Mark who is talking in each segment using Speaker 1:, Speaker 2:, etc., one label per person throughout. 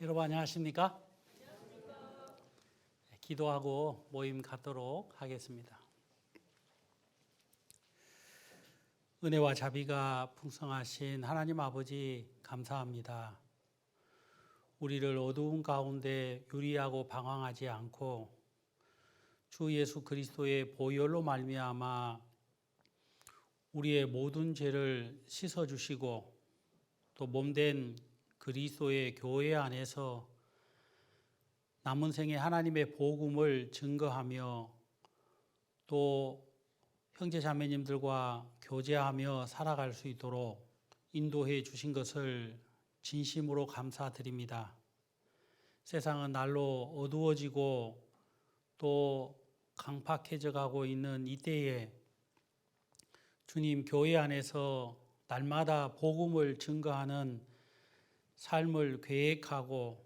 Speaker 1: 여러분 안녕하십니까? 기도하고 모임 갖도록 하겠습니다. 은혜와 자비가 풍성하신 하나님 아버지 감사합니다. 우리를 어두운 가운데 유리하고 방황하지 않고 주 예수 그리스도의 보혈로 말미암아 우리의 모든 죄를 씻어 주시고 또 몸된 그리스도의 교회 안에서 남은 생에 하나님의 복음을 증거하며 또 형제 자매님들과 교제하며 살아갈 수 있도록 인도해 주신 것을 진심으로 감사드립니다. 세상은 날로 어두워지고 또 강팍해져 가고 있는 이때에 주님 교회 안에서 날마다 복음을 증거하는 삶을 계획하고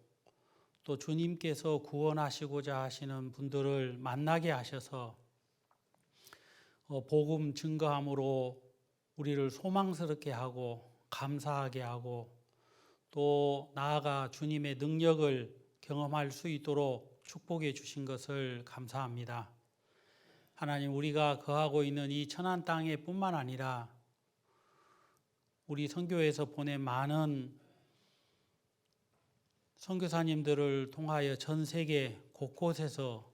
Speaker 1: 또 주님께서 구원하시고자 하시는 분들을 만나게 하셔서 복음 증거함으로 우리를 소망스럽게 하고 감사하게 하고 또 나아가 주님의 능력을 경험할 수 있도록 축복해 주신 것을 감사합니다. 하나님, 우리가 거하고 있는 이 천한 땅에 뿐만 아니라 우리 선교에서 보낸 많은 선교사님들을 통하여 전 세계 곳곳에서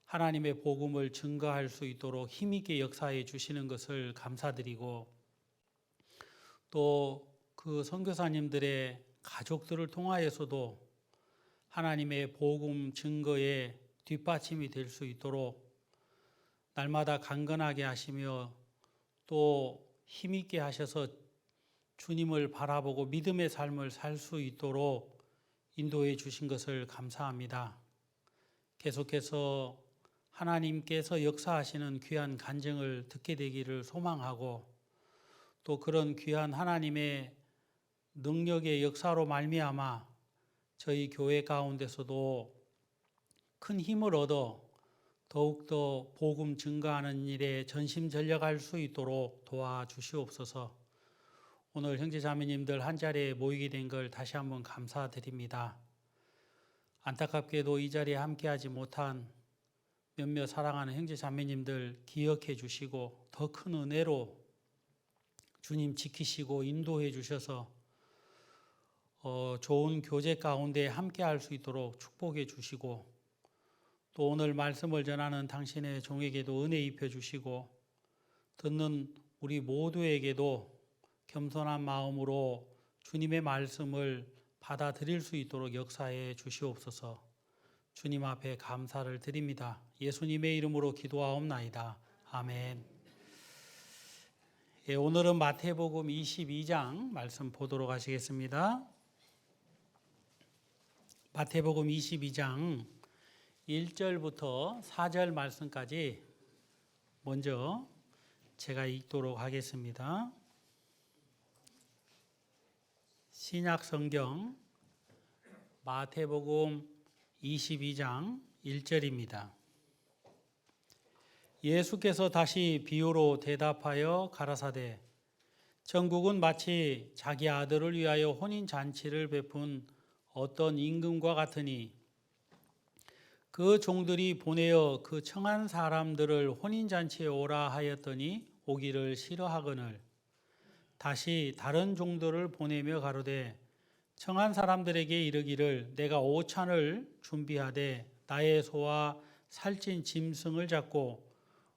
Speaker 1: 하나님의 복음을 증거할 수 있도록 힘있게 역사해 주시는 것을 감사드리고 또 그 선교사님들의 가족들을 통하여서도 하나님의 복음 증거에 뒷받침이 될 수 있도록 날마다 강건하게 하시며 또 힘있게 하셔서 주님을 바라보고 믿음의 삶을 살 수 있도록 인도해 주신 것을 감사합니다. 계속해서 하나님께서 역사하시는 귀한 간증을 듣게 되기를 소망하고 또 그런 귀한 하나님의 능력의 역사로 말미암아 저희 교회 가운데서도 큰 힘을 얻어 더욱더 복음 증거하는 일에 전심전력할 수 있도록 도와주시옵소서. 오늘 형제 자매님들 한자리에 모이게 된 걸 다시 한번 감사드립니다. 안타깝게도 이 자리에 함께하지 못한 몇몇 사랑하는 형제 자매님들 기억해 주시고 더 큰 은혜로 주님 지키시고 인도해 주셔서 좋은 교제 가운데 함께할 수 있도록 축복해 주시고 또 오늘 말씀을 전하는 당신의 종에게도 은혜 입혀 주시고 듣는 우리 모두에게도 겸손한 마음으로 주님의 말씀을 받아들일 수 있도록 역사해 주시옵소서. 주님 앞에 감사를 드립니다. 예수님의 이름으로 기도하옵나이다. 아멘. 오늘은 마태복음 22장 말씀 보도록 하시겠습니다. 마태복음 22장 1절부터 4절 말씀까지 먼저 제가 읽도록 하겠습니다. 신약 성경 마태복음 22장 1절입니다. 예수께서 다시 비유로 대답하여 가라사대 천국은 마치 자기 아들을 위하여 혼인 잔치를 베푼 어떤 임금과 같으니 그 종들이 보내어 그 청한 사람들을 혼인 잔치에 오라 하였더니 오기를 싫어하거늘 다시 다른 종들을 보내며 가로되 청한 사람들에게 이르기를 내가 오찬을 준비하되 나의 소와 살찐 짐승을 잡고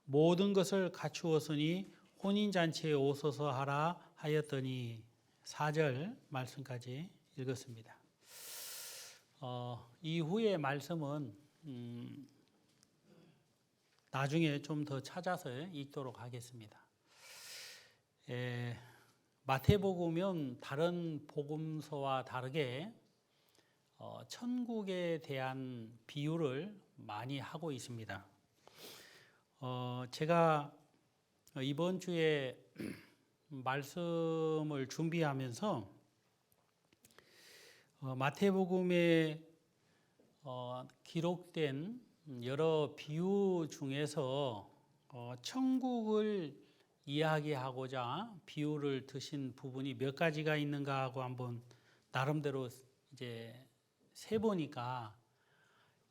Speaker 1: 모든 것을 갖추었으니 혼인 잔치에 오소서 하라 하였더니 4절 말씀까지 읽었습니다. 이후의 말씀은 나중에 좀 더 찾아서 읽도록 하겠습니다. 마태복음은 다른 복음서와 다르게 천국에 대한 비유를 많이 하고 있습니다. 제가 이번 주에 말씀을 준비하면서 마태복음에 기록된 여러 비유 중에서 천국을 이야기하고자 비유를 드신 부분이 몇 가지가 있는가 하고 한번 나름대로 이제 세보니까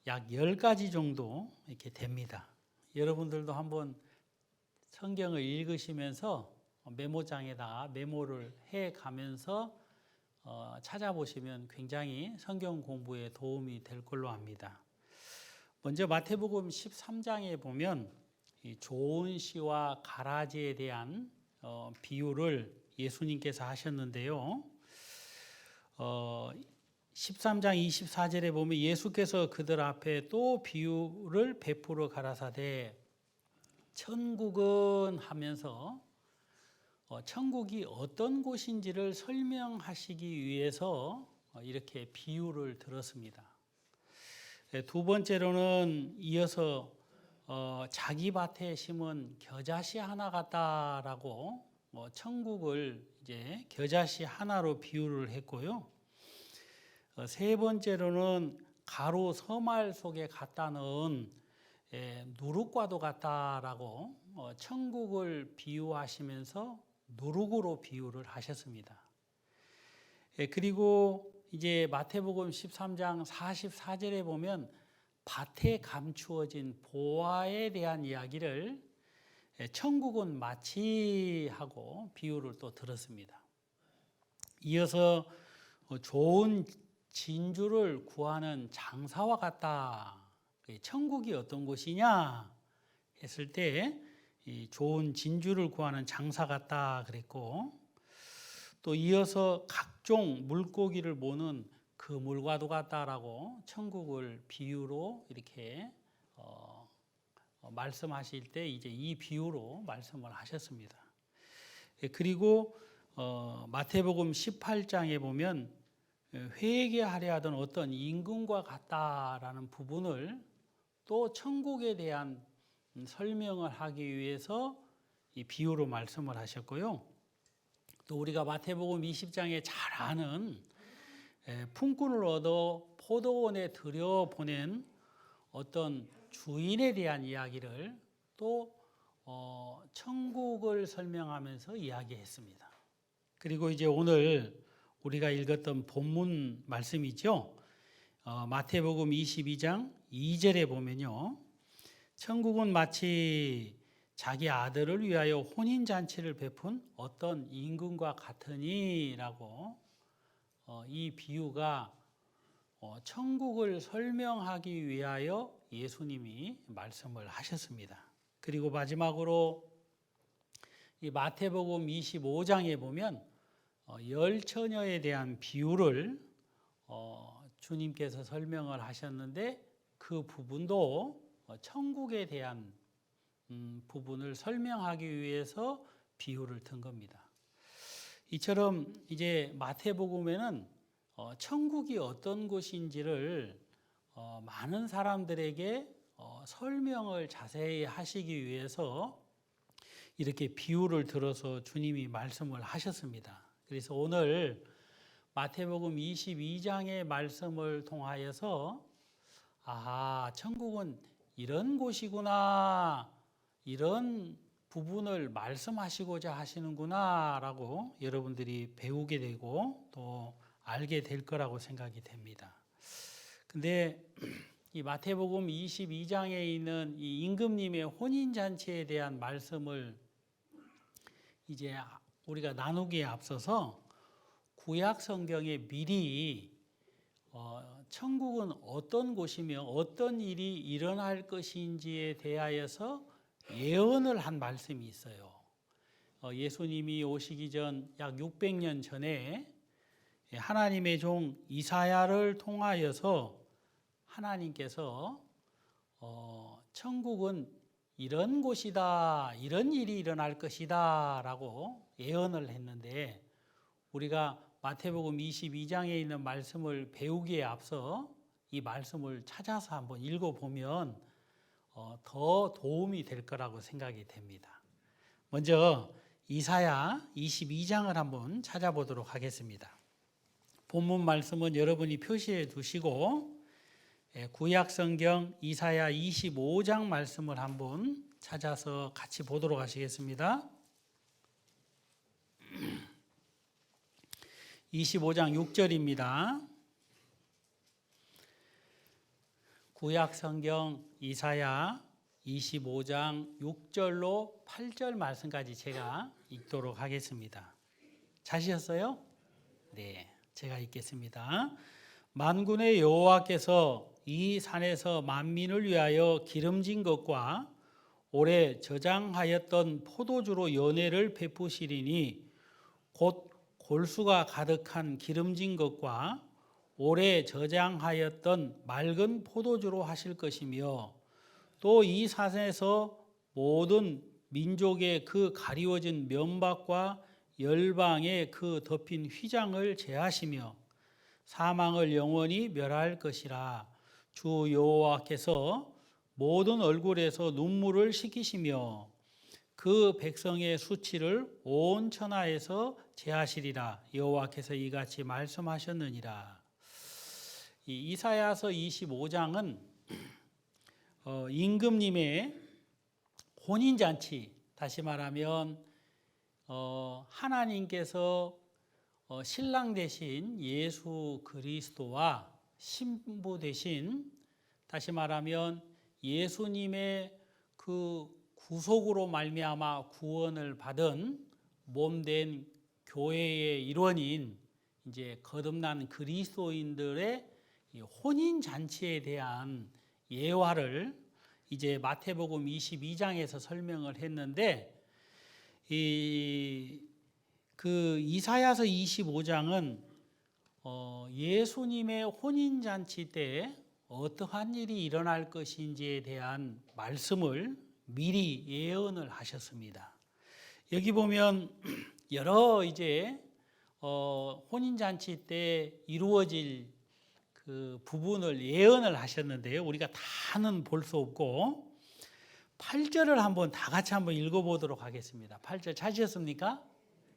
Speaker 1: 약 10가지 정도 이렇게 됩니다. 여러분들도 한번 성경을 읽으시면서 메모장에다가 메모를 해 가면서 찾아보시면 굉장히 성경 공부에 도움이 될 걸로 압니다. 먼저 마태복음 13장에 보면 이 좋은 씨와 가라지에 대한 비유를 예수님께서 하셨는데요. 13장 24절에 보면 예수께서 그들 앞에 또 비유를 베풀어 가라사대 천국은 하면서 천국이 어떤 곳인지를 설명하시기 위해서 이렇게 비유를 들었습니다. 두 번째로는 이어서 자기 밭에 심은 겨자씨 하나 같다라고 천국을 이제 겨자씨 하나로 비유를 했고요. 세 번째로는 가로 서말 속에 갖다 넣은 누룩과도 같다라고 천국을 비유하시면서 누룩으로 비유를 하셨습니다. 그리고 이제 마태복음 13장 44절에 보면 밭에 감추어진 보화에 대한 이야기를 천국은 마치 하고 비유를 또 들었습니다. 이어서 좋은 진주를 구하는 장사와 같다. 천국이 어떤 곳이냐 했을 때 좋은 진주를 구하는 장사 같다 그랬고, 또 이어서 각종 물고기를 모는 그 물과도 같다라고 천국을 비유로 이렇게 말씀하실 때 이제 이 비유로 말씀을 하셨습니다. 그리고 마태복음 18장에 보면 회개하려 하던 어떤 임금과 같다라는 부분을 또 천국에 대한 설명을 하기 위해서 이 비유로 말씀을 하셨고요. 또 우리가 마태복음 20장에 잘 아는 품꾼을 얻어 포도원에 들여보낸 어떤 주인에 대한 이야기를 또 천국을 설명하면서 이야기했습니다. 그리고 이제 오늘 우리가 읽었던 본문 말씀이죠. 마태복음 22장 2절에 보면요. 천국은 마치 자기 아들을 위하여 혼인잔치를 베푼 어떤 임금과 같으니라고 이 비유가 천국을 설명하기 위하여 예수님이 말씀을 하셨습니다. 그리고 마지막으로 이 마태복음 25장에 보면 열 처녀에 대한 비유를 주님께서 설명을 하셨는데 그 부분도 천국에 대한 부분을 설명하기 위해서 비유를 든 겁니다. 이처럼 이제 마태복음에는 천국이 어떤 곳인지를 많은 사람들에게 설명을 자세히 하시기 위해서 이렇게 비유를 들어서 주님이 말씀을 하셨습니다. 그래서 오늘 마태복음 22장의 말씀을 통하여서 천국은 이런 곳이구나, 이런 부분을 말씀하시고자 하시는구나 라고 여러분들이 배우게 되고 또 알게 될 거라고 생각이 됩니다. 근데 이 마태복음 22장에 있는 이 임금님의 혼인잔치에 대한 말씀을 이제 우리가 나누기에 앞서서 구약 성경에 미리 천국은 어떤 곳이며 어떤 일이 일어날 것인지에 대하여서 예언을 한 말씀이 있어요. 예수님이 오시기 전 약 600년 전에 하나님의 종 이사야를 통하여서 하나님께서 천국은 이런 곳이다, 이런 일이 일어날 것이다 라고 예언을 했는데, 우리가 마태복음 22장에 있는 말씀을 배우기에 앞서 이 말씀을 찾아서 한번 읽어보면 더 도움이 될 거라고 생각이 됩니다. 먼저 이사야 22장을 한번 찾아보도록 하겠습니다. 본문 말씀은 여러분이 표시해 두시고 구약 성경 이사야 25장 말씀을 한번 찾아서 같이 보도록 하시겠습니다. 25장 6절입니다. 구약 성경 이사야 25장 6절로 8절 말씀까지 제가 읽도록 하겠습니다. 찾으셨어요? 네, 제가 읽겠습니다. 만군의 여호와께서 이 산에서 만민을 위하여 기름진 것과 올해 저장하였던 포도주로 연회를 베푸시리니 곧 골수가 가득한 기름진 것과 올해 저장하였던 맑은 포도주로 하실 것이며 또 이 산에서 모든 민족의 그 가리워진 면박과 열방의 그 덮인 휘장을 제하시며 사망을 영원히 멸할 것이라. 주 여호와께서 모든 얼굴에서 눈물을 씻기시며 그 백성의 수치를 온 천하에서 제하시리라. 여호와께서 이같이 말씀하셨느니라. 이사야서 25장은 임금님의 혼인잔치, 다시 말하면 하나님께서 신랑 되신 예수 그리스도와 신부 되신, 다시 말하면 예수님의 그 구속으로 말미암아 구원을 받은 몸된 교회의 일원인 이제 거듭난 그리스도인들의 혼인 잔치에 대한 예화를 이제 마태복음 22장에서 설명을 했는데, 그 이사야서 25장은 예수님의 혼인 잔치 때 어떠한 일이 일어날 것인지에 대한 말씀을 미리 예언을 하셨습니다. 여기 보면 여러 이제 혼인 잔치 때 이루어질 그 부분을 예언을 하셨는데요. 우리가 다는 볼 수 없고 8절을 한번 다 같이 한번 읽어보도록 하겠습니다. 8절 찾으셨습니까?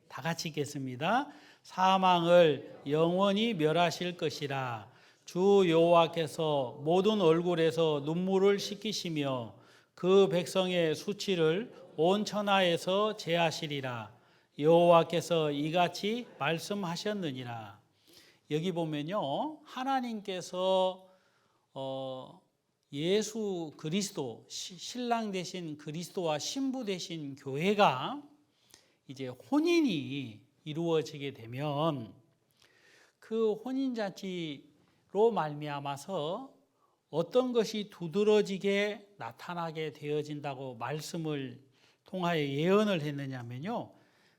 Speaker 1: 다 같이 읽겠습니다. 사망을 영원히 멸하실 것이라. 주 여호와께서 모든 얼굴에서 눈물을 씻기시며 그 백성의 수치를 온 천하에서 제하시리라. 여호와께서 이같이 말씀하셨느니라. 여기 보면요, 하나님께서 예수 그리스도, 신랑 되신 그리스도와 신부 되신 교회가 이제 혼인이 이루어지게 되면 그 혼인잔치로 말미암아서 어떤 것이 두드러지게 나타나게 되어진다고 말씀을 통하여 예언을 했느냐면요,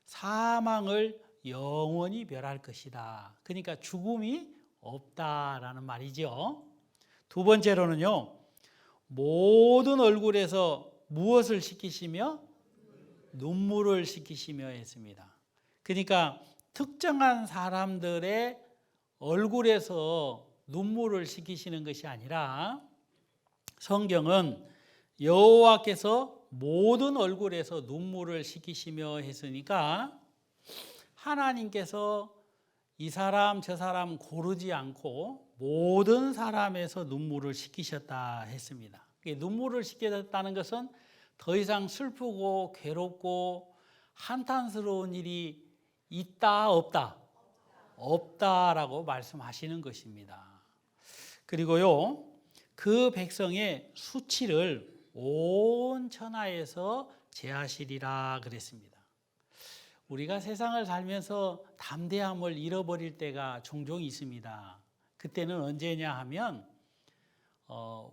Speaker 1: 사망을 영원히 멸할 것이다. 그러니까 죽음이 없다라는 말이죠. 두 번째로는요, 모든 얼굴에서 무엇을 씻기시며? 눈물을 씻기시며 했습니다. 그러니까 특정한 사람들의 얼굴에서 눈물을 씻기시는 것이 아니라 성경은 여호와께서 모든 얼굴에서 눈물을 씻기시며 했으니까 하나님께서 이 사람 저 사람 고르지 않고 모든 사람에서 눈물을 씻기셨다 했습니다. 눈물을 씻기셨다는 것은 더 이상 슬프고 괴롭고 한탄스러운 일이 있다 없다? 없다라고 말씀하시는 것입니다. 그리고요, 그 백성의 수치를 온 천하에서 제하시리라 그랬습니다. 우리가 세상을 살면서 담대함을 잃어버릴 때가 종종 있습니다. 그때는 언제냐 하면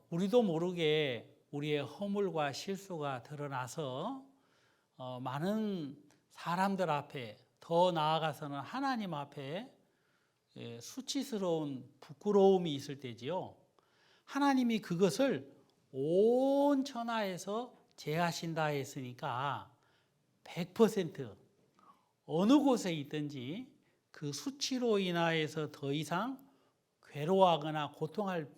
Speaker 1: 우리도 모르게 우리의 허물과 실수가 드러나서 많은 사람들 앞에, 더 나아가서는 하나님 앞에 수치스러운 부끄러움이 있을 때지요. 하나님이 그것을 온 천하에서 제하신다 했으니까 100% 어느 곳에 있든지 그 수치로 인하여서 더 이상 괴로워하거나 고통할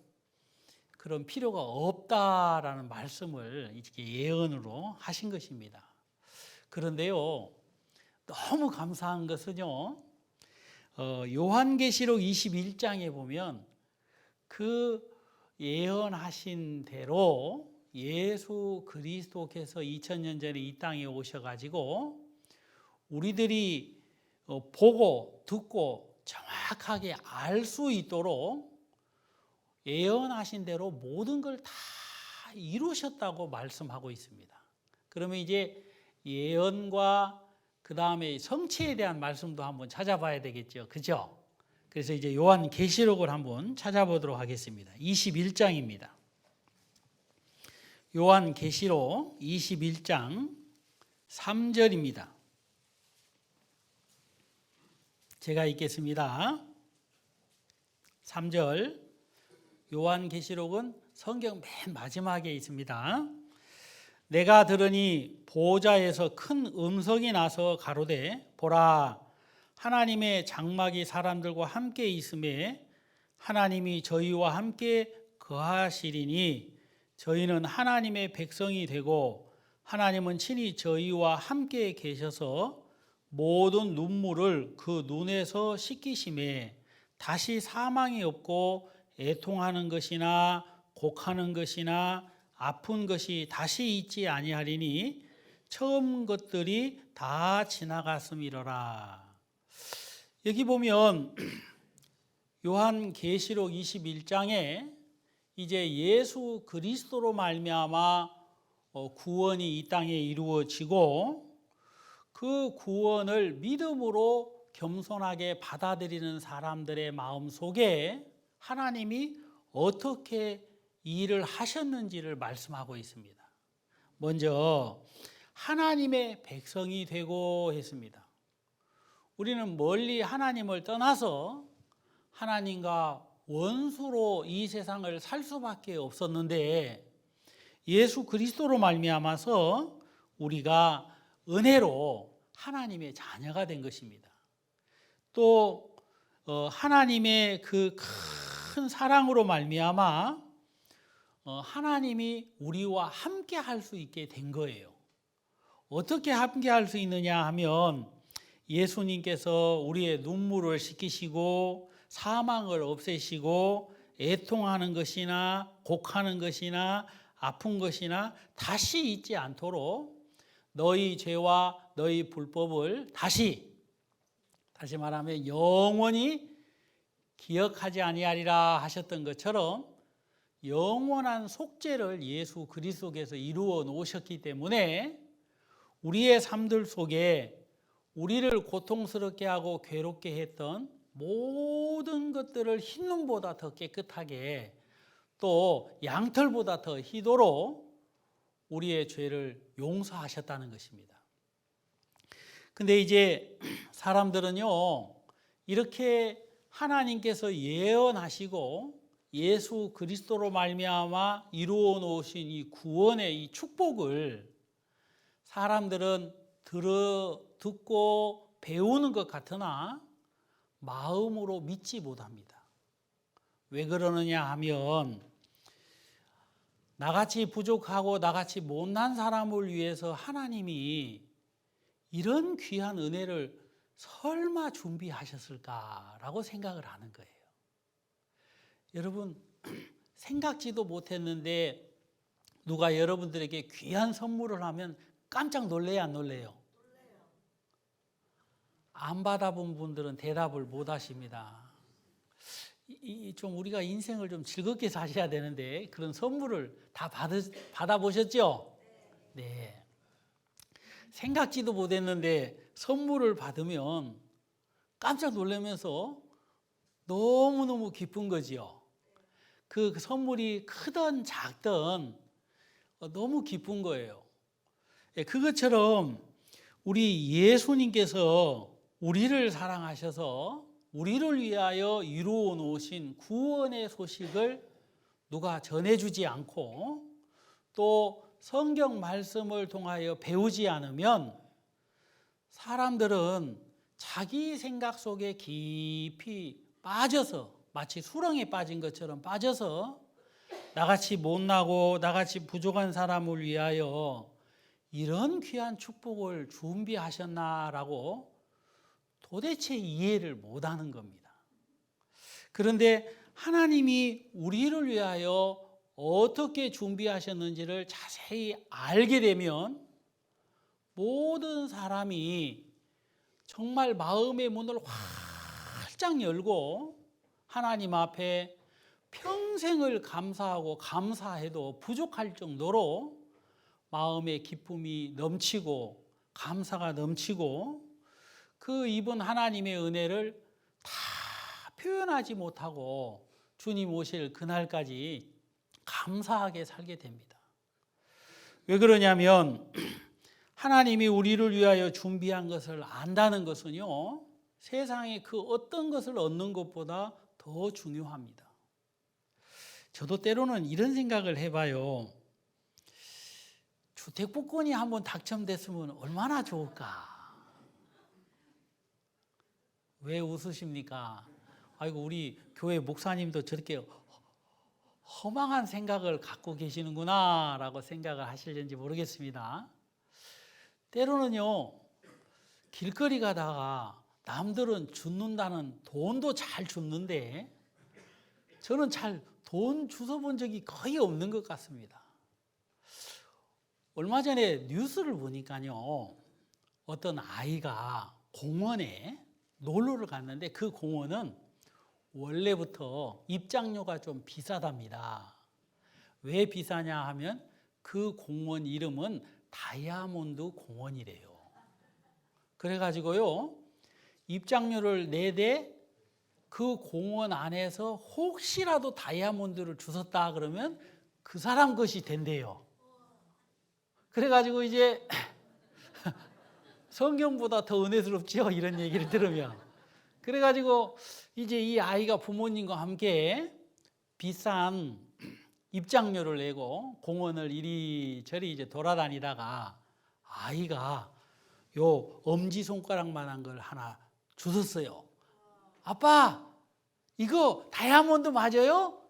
Speaker 1: 그런 필요가 없다라는 말씀을 이렇게 예언으로 하신 것입니다. 그런데요, 너무 감사한 것은요, 요한계시록 21장에 보면 그 예언하신 대로 예수 그리스도께서 2000년 전에 이 땅에 오셔가지고 우리들이 보고 듣고 정확하게 알 수 있도록 예언하신 대로 모든 걸 다 이루셨다고 말씀하고 있습니다. 그러면 이제 예언과 그 다음에 성취에 대한 말씀도 한번 찾아봐야 되겠죠. 그죠? 그래서 이제 요한계시록을 한번 찾아보도록 하겠습니다. 21장입니다. 요한계시록 21장 3절입니다. 제가 읽겠습니다. 3절. 요한계시록은 성경 맨 마지막에 있습니다. 내가 들으니 보좌에서 큰 음성이 나서 가로되 보라 하나님의 장막이 사람들과 함께 있음에 하나님이 저희와 함께 거하시리니 저희는 하나님의 백성이 되고 하나님은 친히 저희와 함께 계셔서 모든 눈물을 그 눈에서 씻기심에 다시 사망이 없고 애통하는 것이나 곡하는 것이나 아픈 것이 다시 있지 아니하리니 처음 것들이 다 지나갔음이로라. 여기 보면 요한계시록 21장에 이제 예수 그리스도로 말미암아 구원이 이 땅에 이루어지고 그 구원을 믿음으로 겸손하게 받아들이는 사람들의 마음 속에 하나님이 어떻게 일을 하셨는지를 말씀하고 있습니다. 먼저 하나님의 백성이 되고 했습니다. 우리는 멀리 하나님을 떠나서 하나님과 원수로 이 세상을 살 수밖에 없었는데 예수 그리스도로 말미암아서 우리가 은혜로 하나님의 자녀가 된 것입니다. 또 하나님의 그 큰 사랑으로 말미암아 하나님이 우리와 함께 할 수 있게 된 거예요. 어떻게 함께 할 수 있느냐 하면 예수님께서 우리의 눈물을 씻기시고 사망을 없애시고 애통하는 것이나 곡하는 것이나 아픈 것이나 다시 있지 않도록 너희 죄와 너희 불법을 다시 말하면 영원히 기억하지 아니하리라 하셨던 것처럼 영원한 속죄를 예수 그리스도께서 이루어 놓으셨기 때문에 우리의 삶들 속에 우리를 고통스럽게 하고 괴롭게 했던 모든 것들을 흰눈보다 더 깨끗하게 또 양털보다 더 희도록 우리의 죄를 용서하셨다는 것입니다. 근데 이제 사람들은요, 이렇게 하나님께서 예언하시고 예수 그리스도로 말미암아 이루어 놓으신 이 구원의 이 축복을 사람들은 듣고 배우는 것 같으나 마음으로 믿지 못합니다. 왜 그러느냐 하면 나같이 부족하고 나같이 못난 사람을 위해서 하나님이 이런 귀한 은혜를 설마 준비하셨을까라고 생각을 하는 거예요. 여러분 생각지도 못했는데 누가 여러분들에게 귀한 선물을 하면 깜짝 놀래야 안 놀래요? 안 받아본 분들은 대답을 못 하십니다. 좀 우리가 인생을 좀 즐겁게 사셔야 되는데 그런 선물을 다 받아보셨죠? 네. 생각지도 못했는데 선물을 받으면 깜짝 놀라면서 너무너무 기쁜 거지요. 그 선물이 크든 작든 너무 기쁜 거예요. 그것처럼 우리 예수님께서 우리를 사랑하셔서 우리를 위하여 이루어 놓으신 구원의 소식을 누가 전해주지 않고 또 성경 말씀을 통하여 배우지 않으면 사람들은 자기 생각 속에 깊이 빠져서 마치 수렁에 빠진 것처럼 빠져서 나같이 못나고 나같이 부족한 사람을 위하여 이런 귀한 축복을 준비하셨나라고 도대체 이해를 못하는 겁니다. 그런데 하나님이 우리를 위하여 어떻게 준비하셨는지를 자세히 알게 되면 모든 사람이 정말 마음의 문을 활짝 열고 하나님 앞에 평생을 감사하고 감사해도 부족할 정도로 마음의 기쁨이 넘치고 감사가 넘치고 그 입은 하나님의 은혜를 다 표현하지 못하고 주님 오실 그날까지 감사하게 살게 됩니다. 왜 그러냐면 하나님이 우리를 위하여 준비한 것을 안다는 것은요, 세상에 그 어떤 것을 얻는 것보다 더 중요합니다. 저도 때로는 이런 생각을 해봐요. 주택복권이 한번 당첨됐으면 얼마나 좋을까? 왜 웃으십니까? 아이고, 우리 교회 목사님도 저렇게 허망한 생각을 갖고 계시는구나 라고 생각을 하실는지 모르겠습니다. 때로는요, 길거리 가다가 남들은 줍는다는 돈도 잘 줍는데 저는 잘 돈 주워본 적이 거의 없는 것 같습니다. 얼마 전에 뉴스를 보니까요, 어떤 아이가 공원에 놀러를 갔는데 그 공원은 원래부터 입장료가 좀 비싸답니다. 왜 비싸냐 하면 그 공원 이름은 다이아몬드 공원이래요. 그래가지고요, 입장료를 내되 그 공원 안에서 혹시라도 다이아몬드를 주웠다 그러면 그 사람 것이 된대요. 그래가지고 이제 성경보다 더 은혜스럽죠, 이런 얘기를 들으면. 그래가지고 이제 이 아이가 부모님과 함께 비싼 입장료를 내고 공원을 이리저리 이제 돌아다니다가 아이가 요 엄지손가락만한 걸 하나 주웠어요. 아빠, 이거 다이아몬드 맞아요?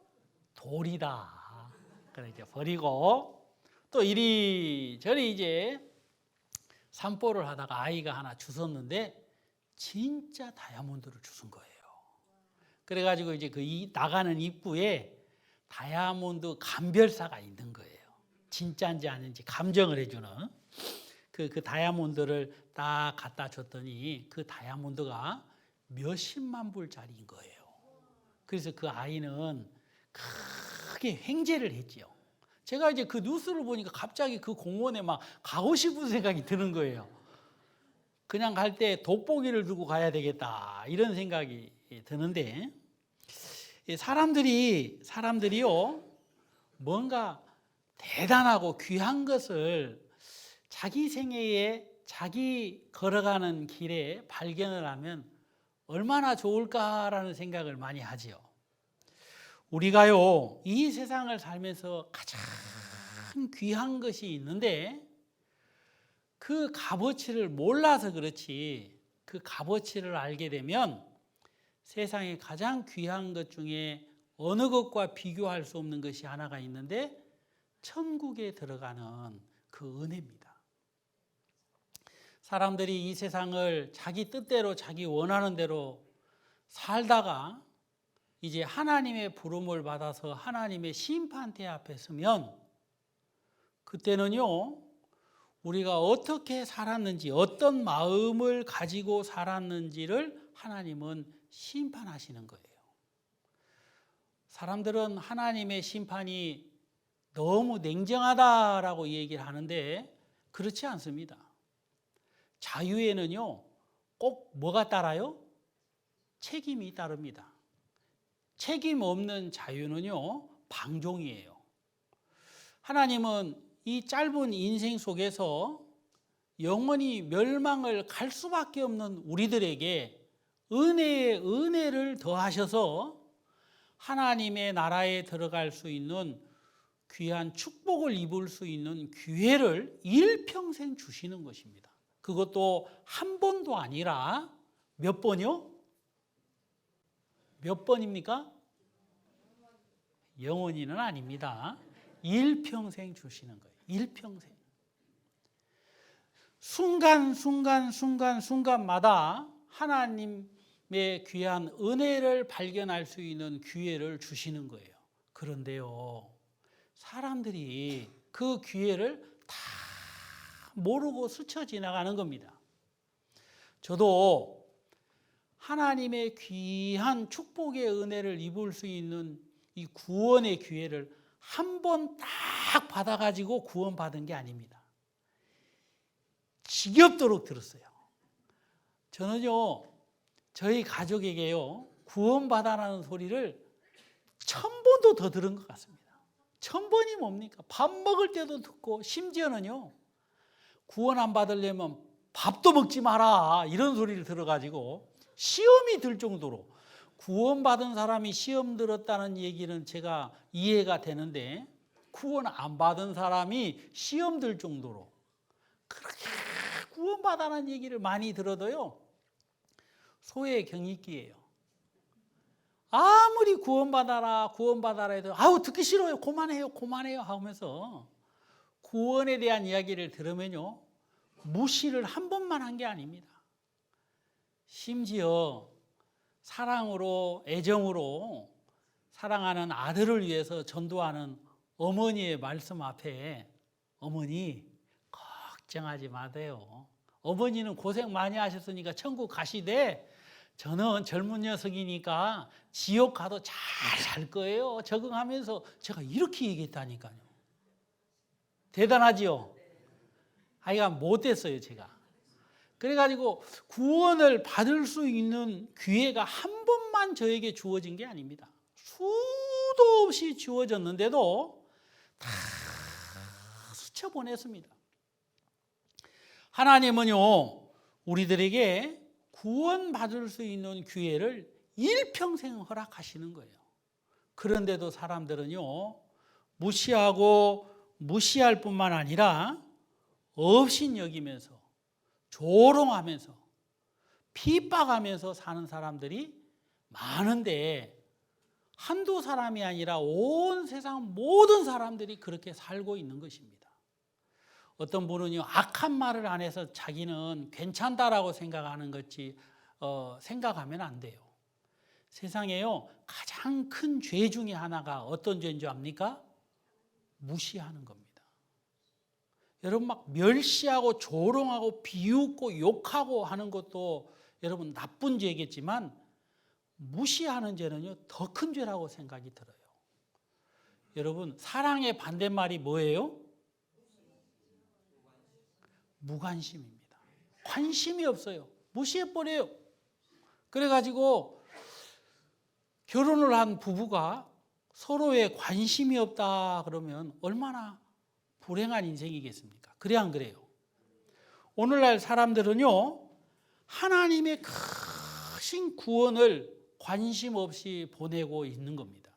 Speaker 1: 돌이다. 그래 이제 버리고 또 이리저리 이제 산보를 하다가 아이가 하나 주웠는데 진짜 다이아몬드를 주운 거예요. 그래가지고 이제 그 나가는 입구에 다이아몬드 감별사가 있는 거예요. 진짜인지 아닌지 감정을 해주는 그 다이아몬드를 딱 갖다 줬더니 그 다이아몬드가 몇십만 불짜리인 거예요. 그래서 그 아이는 크게 횡재를 했지요. 제가 이제 그 뉴스를 보니까 갑자기 그 공원에 막 가고 싶은 생각이 드는 거예요. 그냥 갈 때 돋보기를 들고 가야 되겠다 이런 생각이 드는데 사람들이요 뭔가 대단하고 귀한 것을 자기 생애에 자기 걸어가는 길에 발견을 하면 얼마나 좋을까라는 생각을 많이 하지요. 우리가요 이 세상을 살면서 가장 귀한 것이 있는데 그 값어치를 몰라서 그렇지 그 값어치를 알게 되면 세상에 가장 귀한 것 중에 어느 것과 비교할 수 없는 것이 하나가 있는데 천국에 들어가는 그 은혜입니다. 사람들이 이 세상을 자기 뜻대로 자기 원하는 대로 살다가 이제 하나님의 부름을 받아서 하나님의 심판대 앞에 서면 그때는요 우리가 어떻게 살았는지 어떤 마음을 가지고 살았는지를 하나님은 심판하시는 거예요. 사람들은 하나님의 심판이 너무 냉정하다라고 얘기를 하는데 그렇지 않습니다. 자유에는요 꼭 뭐가 따라요? 책임이 따릅니다. 책임 없는 자유는요 방종이에요. 하나님은 이 짧은 인생 속에서 영원히 멸망을 갈 수밖에 없는 우리들에게 은혜에 은혜를 더하셔서 하나님의 나라에 들어갈 수 있는 귀한 축복을 입을 수 있는 기회를 일평생 주시는 것입니다. 그것도 한 번도 아니라 몇 번이요? 몇 번입니까? 영원히는 아닙니다. 일평생 주시는 거예요. 일평생. 순간마다 하나님의 귀한 은혜를 발견할 수 있는 기회를 주시는 거예요. 그런데요, 사람들이 그 기회를 다 모르고 스쳐 지나가는 겁니다. 저도 하나님의 귀한 축복의 은혜를 입을 수 있는 이 구원의 기회를 한 번 딱 받아가지고 구원받은 게 아닙니다. 지겹도록 들었어요. 저는요, 저희 가족에게요, 구원받아라는 소리를 1000번도 더 들은 것 같습니다. 1000번이 뭡니까? 밥 먹을 때도 듣고, 심지어는요, 구원 안 받으려면 밥도 먹지 마라, 이런 소리를 들어가지고 시험이 들 정도로, 구원받은 사람이 시험 들었다는 얘기는 제가 이해가 되는데, 구원 안 받은 사람이 시험 들 정도로 그렇게 구원받아라는 얘기를 많이 들어도요, 소의 경이기예요. 아무리 구원받아라 해도 아우 듣기 싫어요, 그만해요 하면서 구원에 대한 이야기를 들으면요, 무시를 한 번만 한 게 아닙니다. 심지어 사랑으로, 애정으로 사랑하는 아들을 위해서 전도하는 어머니의 말씀 앞에, 어머니 걱정하지 마세요. 어머니는 고생 많이 하셨으니까 천국 가시되 저는 젊은 녀석이니까 지옥 가도 잘 살 거예요. 적응하면서 제가 이렇게 얘기했다니까요. 대단하지요? 하여간 못됐어요, 제가. 그래가지고 구원을 받을 수 있는 기회가 한 번만 저에게 주어진 게 아닙니다. 수도 없이 주어졌는데도 다 스쳐보냈습니다. 하나님은요, 우리들에게 구원받을 수 있는 기회를 일평생 허락하시는 거예요. 그런데도 사람들은요, 무시하고 무시할 뿐만 아니라 업신여기면서, 조롱하면서, 핍박하면서 사는 사람들이 많은데, 한두 사람이 아니라 온 세상 모든 사람들이 그렇게 살고 있는 것입니다. 어떤 분은요, 악한 말을 안 해서 자기는 괜찮다라고 생각하는 것이 생각하면 안 돼요. 세상에요, 가장 큰 죄 중에 하나가 어떤 죄인 줄 압니까? 무시하는 겁니다. 여러분, 막 멸시하고 조롱하고 비웃고 욕하고 하는 것도 여러분 나쁜 죄겠지만, 무시하는 죄는요, 더 큰 죄라고 생각이 들어요. 여러분, 사랑의 반대말이 뭐예요? 무관심입니다. 관심이 없어요. 무시해버려요. 그래가지고 결혼을 한 부부가 서로에 관심이 없다 그러면 얼마나 불행한 인생이겠습니까? 그래 안 그래요? 오늘날 사람들은요, 하나님의 크신 구원을 관심 없이 보내고 있는 겁니다.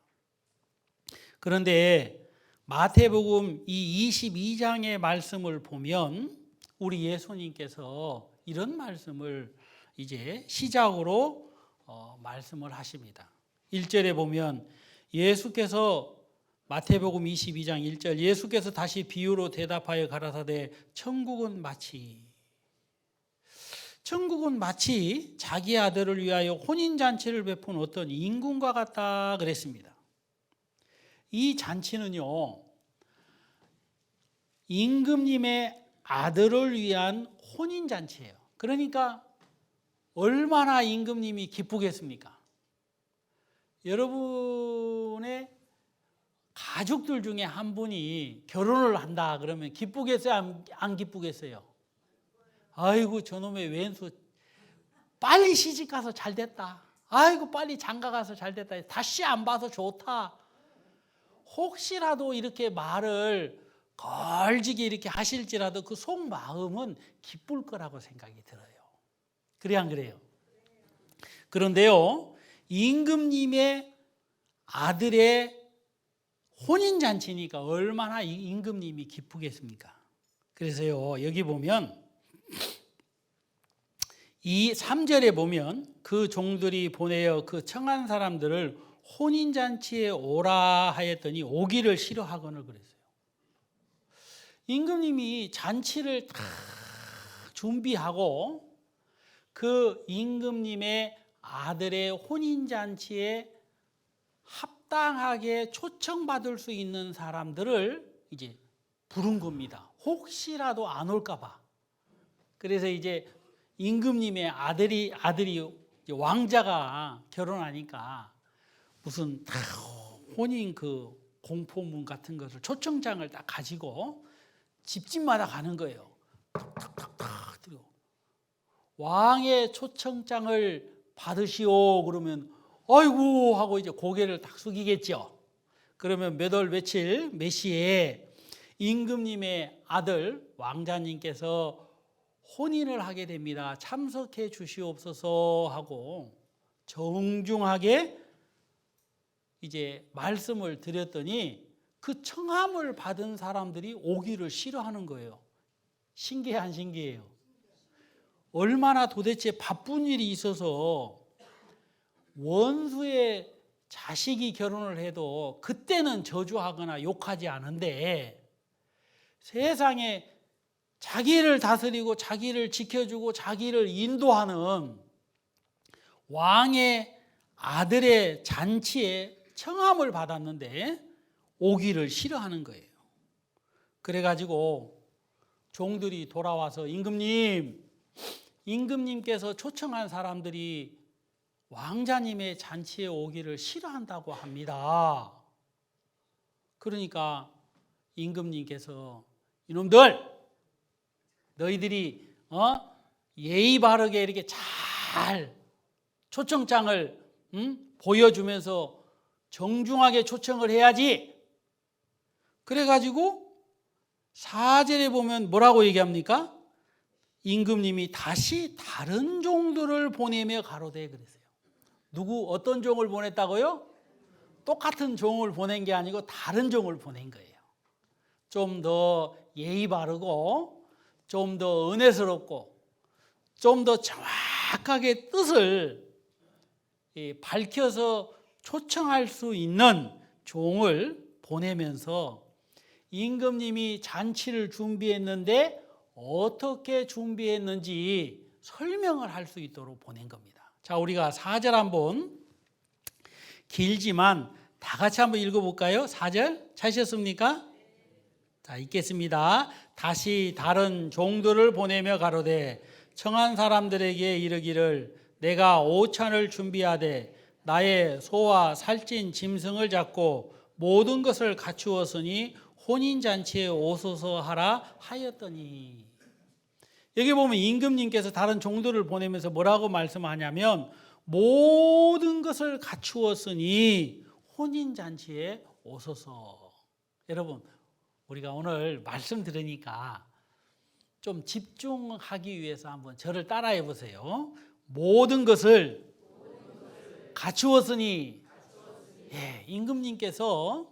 Speaker 1: 그런데 마태복음 이 22장의 말씀을 보면 우리 예수님께서 이런 말씀을 이제 시작으로 말씀을 하십니다. 1절에 보면 예수께서, 마태복음 22장 1절, 예수께서 다시 비유로 대답하여 가라사대 천국은 마치 자기 아들을 위하여 혼인잔치를 베푼 어떤 임금과 같다 그랬습니다. 이 잔치는요, 임금님의 아들을 위한 혼인잔치예요. 그러니까 얼마나 임금님이 기쁘겠습니까? 여러분의 가족들 중에 한 분이 결혼을 한다 그러면 기쁘겠어요? 안 기쁘겠어요? 아이고, 저놈의 왼수 빨리 시집 가서 잘 됐다. 아이고, 빨리 장가 가서 잘 됐다. 다시 안 봐서 좋다. 혹시라도 이렇게 말을 걸지게 이렇게 하실지라도 그 속마음은 기쁠 거라고 생각이 들어요. 그래 안 그래요? 그런데요, 임금님의 아들의 혼인잔치니까 얼마나 임금님이 기쁘겠습니까? 그래서요, 여기 보면 이 3절에 보면 그 종들이 보내어 그 청한 사람들을 혼인잔치에 오라 하였더니 오기를 싫어하거늘 그랬어요. 임금님이 잔치를 다 준비하고 그 임금님의 아들의 혼인잔치에 합당하게 초청받을 수 있는 사람들을 이제 부른 겁니다. 혹시라도 안 올까 봐. 그래서 이제 임금님의 아들이 왕자가 결혼하니까 무슨 혼인 그 공포문 같은 것을 초청장을 딱 가지고 집집마다 가는 거예요. 탁탁탁탁 들고 왕의 초청장을 받으시오 그러면 아이고 하고 이제 고개를 딱 숙이겠죠. 그러면 몇 월 며칠 몇 시에 임금님의 아들 왕자님께서 혼인을 하게 됩니다. 참석해 주시옵소서 하고 정중하게 이제 말씀을 드렸더니 그 청함을 받은 사람들이 오기를 싫어하는 거예요. 신기해 안 신기해요? 얼마나 도대체 바쁜 일이 있어서 원수의 자식이 결혼을 해도 그때는 저주하거나 욕하지 않은데 세상에 자기를 다스리고 자기를 지켜주고 자기를 인도하는 왕의 아들의 잔치에 청함을 받았는데 오기를 싫어하는 거예요. 그래가지고 종들이 돌아와서 임금님께서 초청한 사람들이 왕자님의 잔치에 오기를 싫어한다고 합니다. 그러니까 임금님께서 이놈들 너희들이 예의 바르게 이렇게 잘 초청장을 보여주면서 정중하게 초청을 해야지. 그래가지고 4절에 보면 뭐라고 얘기합니까? 임금님이 다시 다른 종들을 보내며 가로되 그랬어요. 누구 어떤 종을 보냈다고요? 똑같은 종을 보낸 게 아니고 다른 종을 보낸 거예요. 좀 더 예의 바르고 좀 더 은혜스럽고 좀 더 정확하게 뜻을 밝혀서 초청할 수 있는 종을 보내면서 임금님이 잔치를 준비했는데 어떻게 준비했는지 설명을 할 수 있도록 보낸 겁니다. 자, 우리가 4절 한번 길지만 다 같이 한번 읽어볼까요? 4절 찾으셨습니까? 자, 읽겠습니다. 다시 다른 종들을 보내며 가로되 청한 사람들에게 이르기를 내가 오찬을 준비하되 나의 소와 살찐 짐승을 잡고 모든 것을 갖추었으니 혼인잔치에 오소서 하라 하였더니. 여기 보면 임금님께서 다른 종들을 보내면서 뭐라고 말씀하냐면 모든 것을 갖추었으니 혼인잔치에 오소서. 여러분 우리가 오늘 말씀 들으니까 좀 집중하기 위해서 한번 저를 따라해 보세요. 모든 것을 갖추었으니. 예, 임금님께서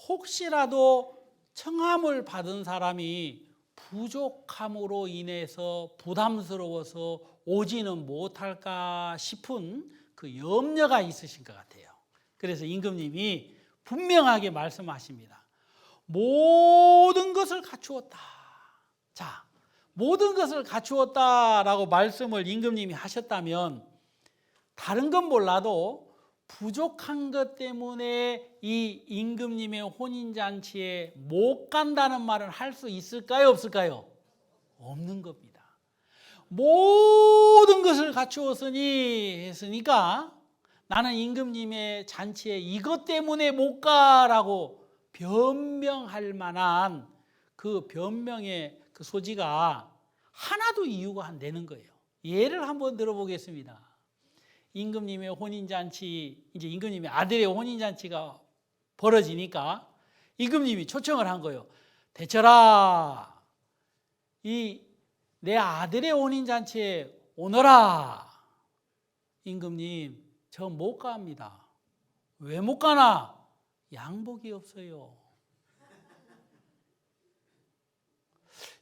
Speaker 1: 혹시라도 청함을 받은 사람이 부족함으로 인해서 부담스러워서 오지는 못할까 싶은 그 염려가 있으신 것 같아요. 그래서 임금님이 분명하게 말씀하십니다. 모든 것을 갖추었다. 자, 모든 것을 갖추었다라고 말씀을 임금님이 하셨다면 다른 건 몰라도 부족한 것 때문에 이 임금님의 혼인잔치에 못 간다는 말을 할 수 있을까요? 없을까요? 없는 겁니다. 모든 것을 갖추었으니 했으니까 나는 임금님의 잔치에 이것 때문에 못 가라고 변명할 만한 그 변명의 그 소지가 하나도 이유가 안 되는 거예요. 예를 한번 들어보겠습니다. 임금님의 혼인잔치, 이제 임금님의 아들의 혼인잔치가 벌어지니까 임금님이 초청을 한 거예요. 대처라, 이 내 아들의 혼인잔치에 오너라. 임금님, 저 못 갑니다. 왜 못 가나? 양복이 없어요.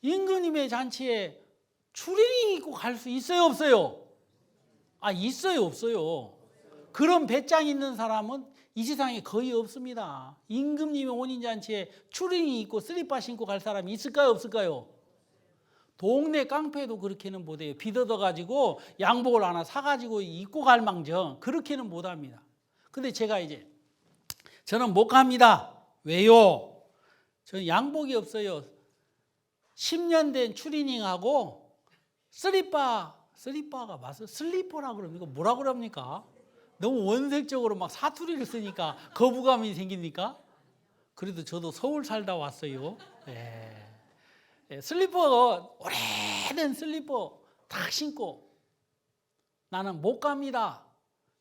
Speaker 1: 임금님의 잔치에 추리닝 입고 갈 수 있어요, 없어요? 있어요, 없어요? 그런 배짱 있는 사람은 이 세상에 거의 없습니다. 임금님의 혼인잔치에 추리닝 입고 슬리퍼 신고 갈 사람이 있을까요, 없을까요? 동네 깡패도 그렇게는 못해요. 비더더가지고 양복을 하나 사가지고 입고 갈 망정 그렇게는 못합니다. 근데 제가 이제 저는 못 갑니다. 왜요? 저는 양복이 없어요. 10년 된 추리닝하고 슬리퍼가 맞아요. 슬리퍼라 그럽니까? 뭐라 그럽니까? 너무 원색적으로 막 사투리를 쓰니까 거부감이 생깁니까? 그래도 저도 서울 살다 왔어요. 슬리퍼, 오래된 슬리퍼 딱 신고 나는 못 갑니다.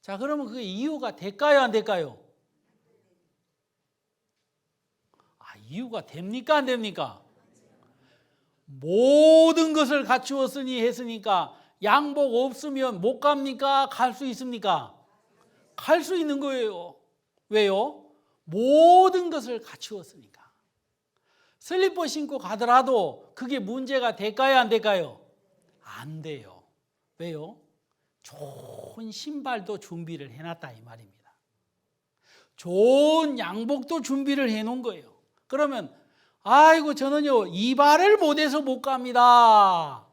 Speaker 1: 자, 그러면 그게 이유가 될까요, 안 될까요? 이유가 됩니까, 안 됩니까? 모든 것을 갖추었으니 했으니까 양복 없으면 못 갑니까? 갈 수 있습니까? 갈 수 있는 거예요. 왜요? 모든 것을 갖추었으니까. 슬리퍼 신고 가더라도 그게 문제가 될까요, 안 될까요? 안 돼요. 왜요? 좋은 신발도 준비를 해놨다 이 말입니다. 좋은 양복도 준비를 해놓은 거예요. 그러면 아이고 저는요 이발을 못해서 못 갑니다.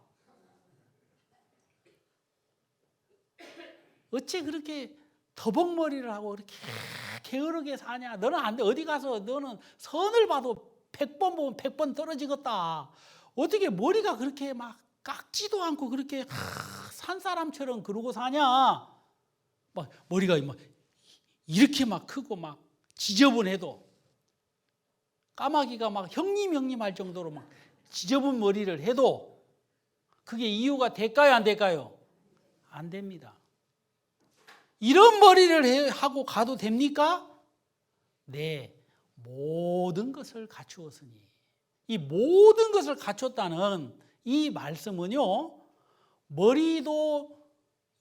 Speaker 1: 어째 그렇게 더벅머리를 하고 그렇게 게으르게 사냐? 너는 안 돼. 어디 가서 너는 선을 봐도 100번 보면 100번 떨어지겠다. 어떻게 머리가 그렇게 막 깎지도 않고 그렇게 산 사람처럼 그러고 사냐? 막 머리가 막 이렇게 막 크고 막 지저분해도 까마귀가 막 형님 할 정도로 막 지저분 머리를 해도 그게 이유가 될까요, 안 될까요? 안 됩니다. 이런 머리를 하고 가도 됩니까? 네, 모든 것을 갖추었으니. 이 모든 것을 갖췄다는 이 말씀은요, 머리도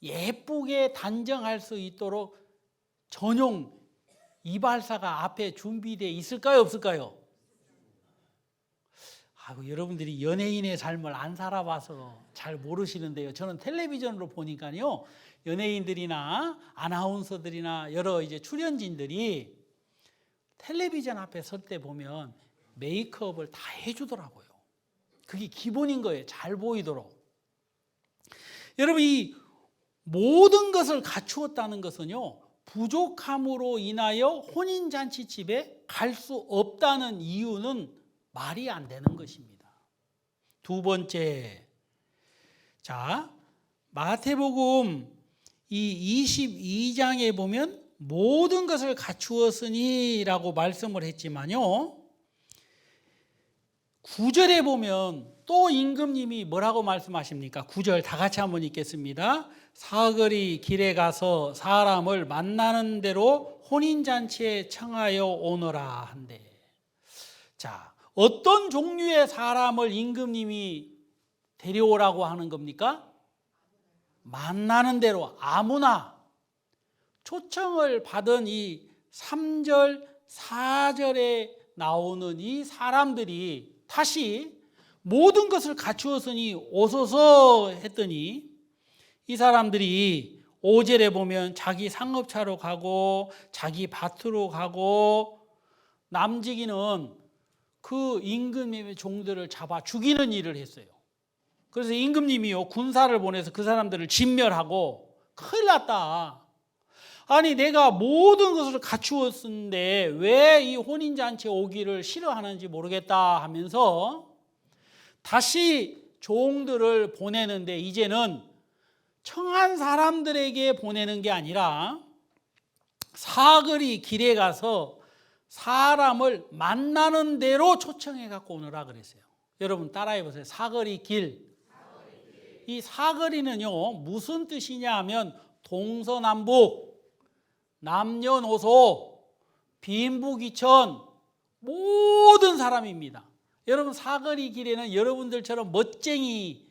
Speaker 1: 예쁘게 단정할 수 있도록 전용 이발사가 앞에 준비되어 있을까요, 없을까요? 여러분들이 연예인의 삶을 안 살아봐서 잘 모르시는데요. 저는 텔레비전으로 보니까요, 연예인들이나 아나운서들이나 여러 이제 출연진들이 텔레비전 앞에 설 때 보면 메이크업을 다 해주더라고요. 그게 기본인 거예요. 잘 보이도록. 여러분, 이 모든 것을 갖추었다는 것은요, 부족함으로 인하여 혼인잔치집에 갈 수 없다는 이유는 말이 안 되는 것입니다. 두 번째, 자, 마태복음 이 22장에 보면 모든 것을 갖추었으니 라고 말씀을 했지만요, 9절에 보면 또 임금님이 뭐라고 말씀하십니까? 9절 다 같이 한번 읽겠습니다. 사거리 길에 가서 사람을 만나는 대로 혼인잔치에 청하여 오너라 한대. 자, 어떤 종류의 사람을 임금님이 데려오라고 하는 겁니까? 만나는 대로 아무나. 초청을 받은 이 3절, 4절에 나오는 이 사람들이 다시 모든 것을 갖추었으니 오소서 했더니 이 사람들이 5절에 보면 자기 상업차로 가고 자기 밭으로 가고 남지기는 그 임금님의 종들을 잡아 죽이는 일을 했어요. 그래서 임금님이요 군사를 보내서 그 사람들을 진멸하고 큰일 났다. 아니 내가 모든 것을 갖추었는데 왜 이 혼인잔치에 오기를 싫어하는지 모르겠다 하면서 다시 종들을 보내는데 이제는 청한 사람들에게 보내는 게 아니라 사거리 길에 가서 사람을 만나는 대로 초청해 갖고 오느라 그랬어요. 여러분 따라해 보세요. 사거리 길. 이 사거리는요 무슨 뜻이냐 하면 동서남북, 남녀노소, 빈부귀천 모든 사람입니다. 여러분 사거리 길에는 여러분들처럼 멋쟁이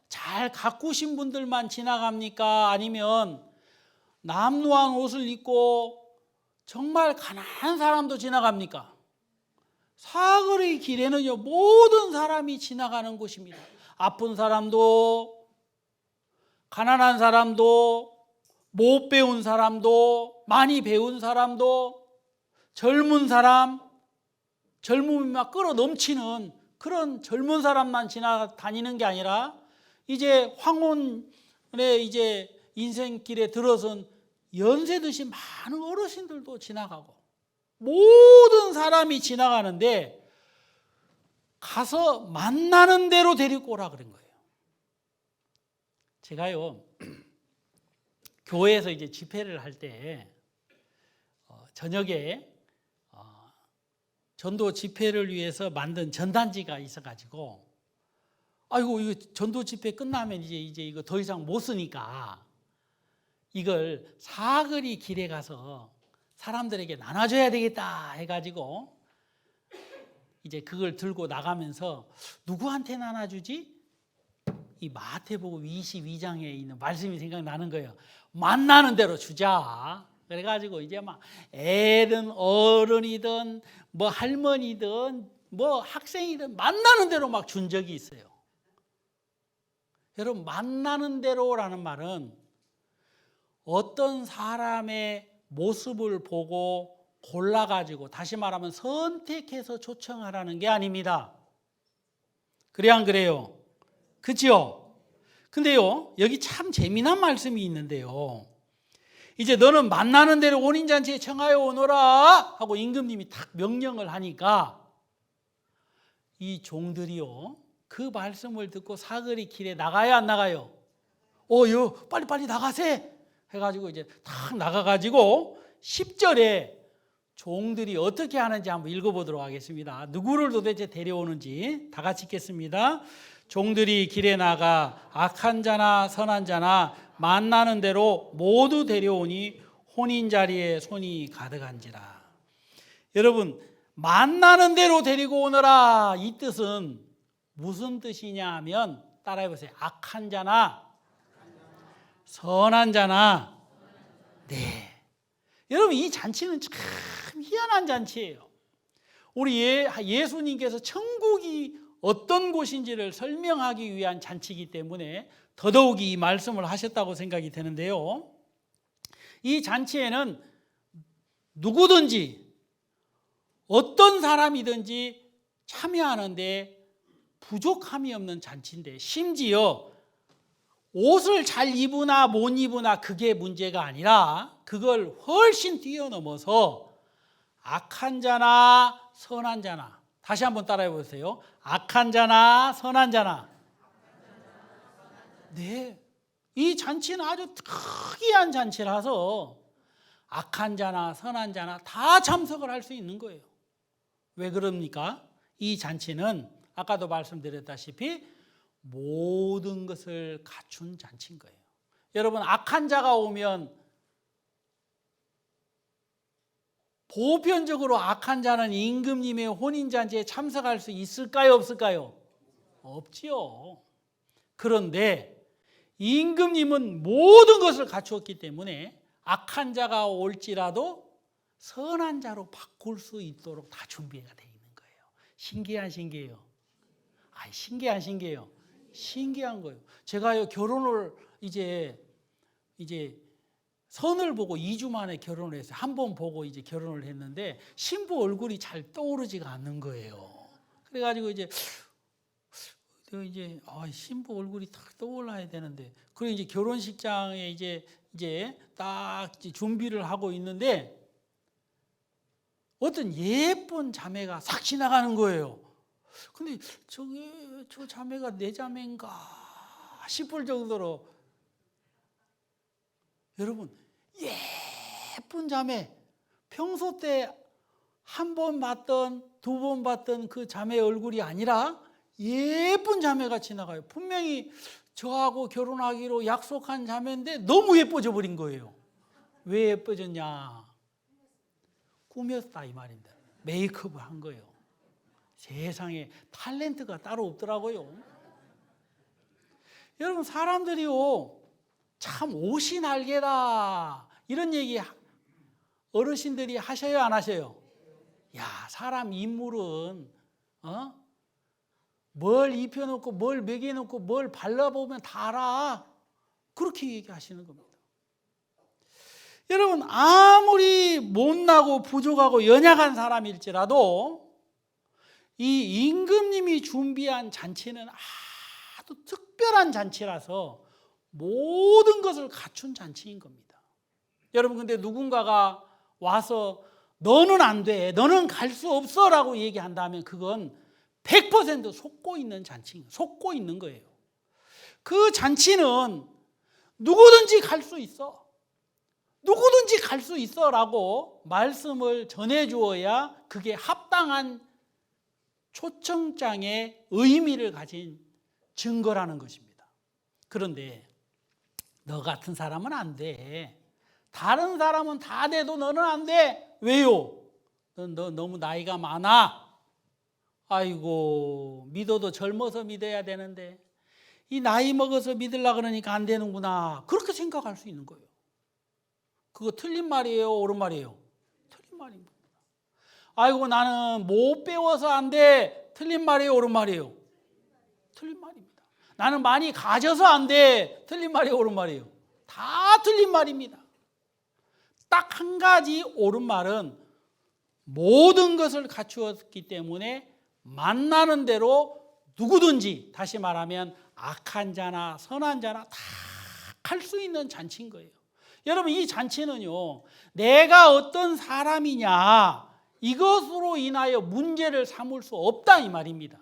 Speaker 1: 잘 가꾸신 분들만 지나갑니까? 아니면 남루한 옷을 입고 정말 가난한 사람도 지나갑니까? 사거리 길에는요 모든 사람이 지나가는 곳입니다. 아픈 사람도, 가난한 사람도, 못 배운 사람도, 많이 배운 사람도, 젊은 사람, 젊음이 막 끌어 넘치는 그런 젊은 사람만 지나다니는 게 아니라 이제 황혼의 이제 인생길에 들어선 연세 드신 많은 어르신들도 지나가고 모든 사람이 지나가는데 가서 만나는 대로 데리고 오라 그런 거예요. 제가요 교회에서 이제 집회를 할 때 저녁에 전도 집회를 위해서 만든 전단지가 있어가지고, 아이고 이거 전도 집회 끝나면 이제 이거 더 이상 못 쓰니까 이걸 사거리 길에 가서 사람들에게 나눠줘야 되겠다 해가지고 이제 그걸 들고 나가면서 누구한테 나눠주지? 이 마태복음 22장에 있는 말씀이 생각나는 거예요. 만나는 대로 주자. 그래가지고 이제 막 애든 어른이든 뭐 할머니든 뭐 학생이든 만나는 대로 막 준 적이 있어요. 여러분, 만나는 대로라는 말은 어떤 사람의 모습을 보고 골라가지고, 다시 말하면 선택해서 초청하라는 게 아닙니다. 그래 안 그래요? 그렇죠? 근데요, 여기 참 재미난 말씀이 있는데요. 이제 너는 만나는 대로 혼인잔치에 청하여 오너라 하고 임금님이 딱 명령을 하니까 이 종들이요, 그 말씀을 듣고 사거리 길에 나가야 안 나가요? 빨리 나가세 해가지고 이제 탁 나가가지고 10절에 종들이 어떻게 하는지 한번 읽어보도록 하겠습니다. 누구를 도대체 데려오는지 다 같이 읽겠습니다. 종들이 길에 나가 악한 자나 선한 자나 만나는 대로 모두 데려오니 혼인 자리에 손이 가득한지라. 여러분, 만나는 대로 데리고 오너라, 이 뜻은 무슨 뜻이냐 하면 따라해 보세요. 악한 자나 선한 자나. 네. 여러분, 이 잔치는 참 희한한 잔치예요. 우리 예수님께서 천국이 어떤 곳인지를 설명하기 위한 잔치이기 때문에 더더욱이 이 말씀을 하셨다고 생각이 되는데요. 이 잔치에는 누구든지 어떤 사람이든지 참여하는데 부족함이 없는 잔치인데, 심지어 옷을 잘 입으나 못 입으나 그게 문제가 아니라 그걸 훨씬 뛰어넘어서 악한 자나 선한 자나, 다시 한번 따라해 보세요. 악한 자나 선한 자나. 네, 이 잔치는 아주 특이한 잔치라서 악한 자나 선한 자나 다 참석을 할 수 있는 거예요. 왜 그럽니까? 이 잔치는 아까도 말씀드렸다시피 모든 것을 갖춘 잔치인 거예요. 여러분, 악한 자가 오면 보편적으로 악한 자는 임금님의 혼인잔치에 참석할 수 있을까요? 없을까요? 없지요. 그런데 임금님은 모든 것을 갖추었기 때문에 악한 자가 올지라도 선한 자로 바꿀 수 있도록 다 준비가 되어 있는 거예요. 신기해요? 신기해요. 신기한 거예요. 제가요, 결혼을 이제 선을 보고 2주 만에 결혼을 했어요. 한 번 보고 이제 결혼을 했는데 신부 얼굴이 잘 떠오르지가 않는 거예요. 그래가지고 이제 신부 얼굴이 딱 떠올라야 되는데, 그리고 이제 결혼식장에 이제 딱 준비를 하고 있는데 어떤 예쁜 자매가 싹 지나가는 거예요. 근데 저 자매가 내 자매인가 싶을 정도로, 여러분, 예쁜 자매, 평소 때 한 번 봤던 두 번 봤던 그 자매 얼굴이 아니라 예쁜 자매가 지나가요. 분명히 저하고 결혼하기로 약속한 자매인데 너무 예뻐져 버린 거예요. 왜 예뻐졌냐? 꾸몄다 이 말입니다. 메이크업을 한 거예요. 세상에 탤런트가 따로 없더라고요. 여러분, 사람들이요, 참 옷이 날개다 이런 얘기 어르신들이 하셔요, 안 하셔요? 야, 사람 인물은 뭘 입혀놓고 뭘 먹여놓고 뭘 발라보면 다 알아, 그렇게 얘기하시는 겁니다. 여러분, 아무리 못나고 부족하고 연약한 사람일지라도 이 임금님이 준비한 잔치는 아주 특별한 잔치라서 모든 것을 갖춘 잔치인 겁니다. 여러분, 근데 누군가가 와서 너는 안 돼, 너는 갈 수 없어 라고 얘기한다면 그건 100% 속고 있는 잔치인, 속고 있는 거예요. 그 잔치는 누구든지 갈 수 있어. 누구든지 갈 수 있어라고 말씀을 전해주어야 그게 합당한 초청장의 의미를 가진 증거라는 것입니다. 그런데 너 같은 사람은 안 돼. 다른 사람은 다 돼도 너는 안 돼. 왜요? 너 너무 나이가 많아. 아이고, 믿어도 젊어서 믿어야 되는데 이 나이 먹어서 믿으려고 그러니까 안 되는구나. 그렇게 생각할 수 있는 거예요. 그거 틀린 말이에요? 옳은 말이에요? 틀린 말입니다. 아이고, 나는 못 배워서 안 돼. 틀린 말이에요? 옳은 말이에요? 틀린 말입니다. 나는 많이 가져서 안 돼. 틀린 말이에요? 옳은 말이에요? 다 틀린 말입니다. 딱 한 가지 옳은 말은 모든 것을 갖추었기 때문에 만나는 대로 누구든지, 다시 말하면 악한 자나 선한 자나 다 갈 수 있는 잔치인 거예요. 여러분, 이 잔치는요, 내가 어떤 사람이냐 이것으로 인하여 문제를 삼을 수 없다 이 말입니다.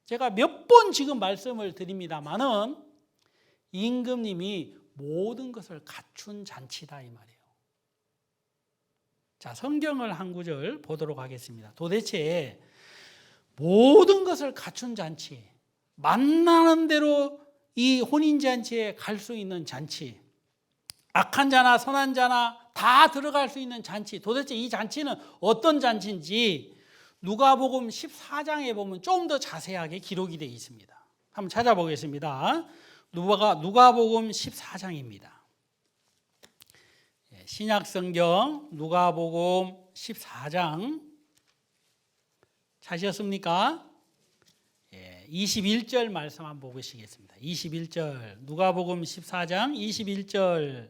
Speaker 1: 제가 몇 번 지금 말씀을 드립니다마는 임금님이 모든 것을 갖춘 잔치다 이 말이에요. 자, 성경을 한 구절 보도록 하겠습니다. 도대체 모든 것을 갖춘 잔치, 만나는 대로 이 혼인잔치에 갈 수 있는 잔치, 악한 자나 선한 자나 다 들어갈 수 있는 잔치, 도대체 이 잔치는 어떤 잔치인지 누가복음 14장에 보면 좀 더 자세하게 기록이 되어 있습니다. 한번 찾아보겠습니다. 누가복음 14장입니다. 신약성경 누가복음 14장 찾으셨습니까? 21절 말씀 한번 보시겠습니다. 21절 누가복음 14장 21절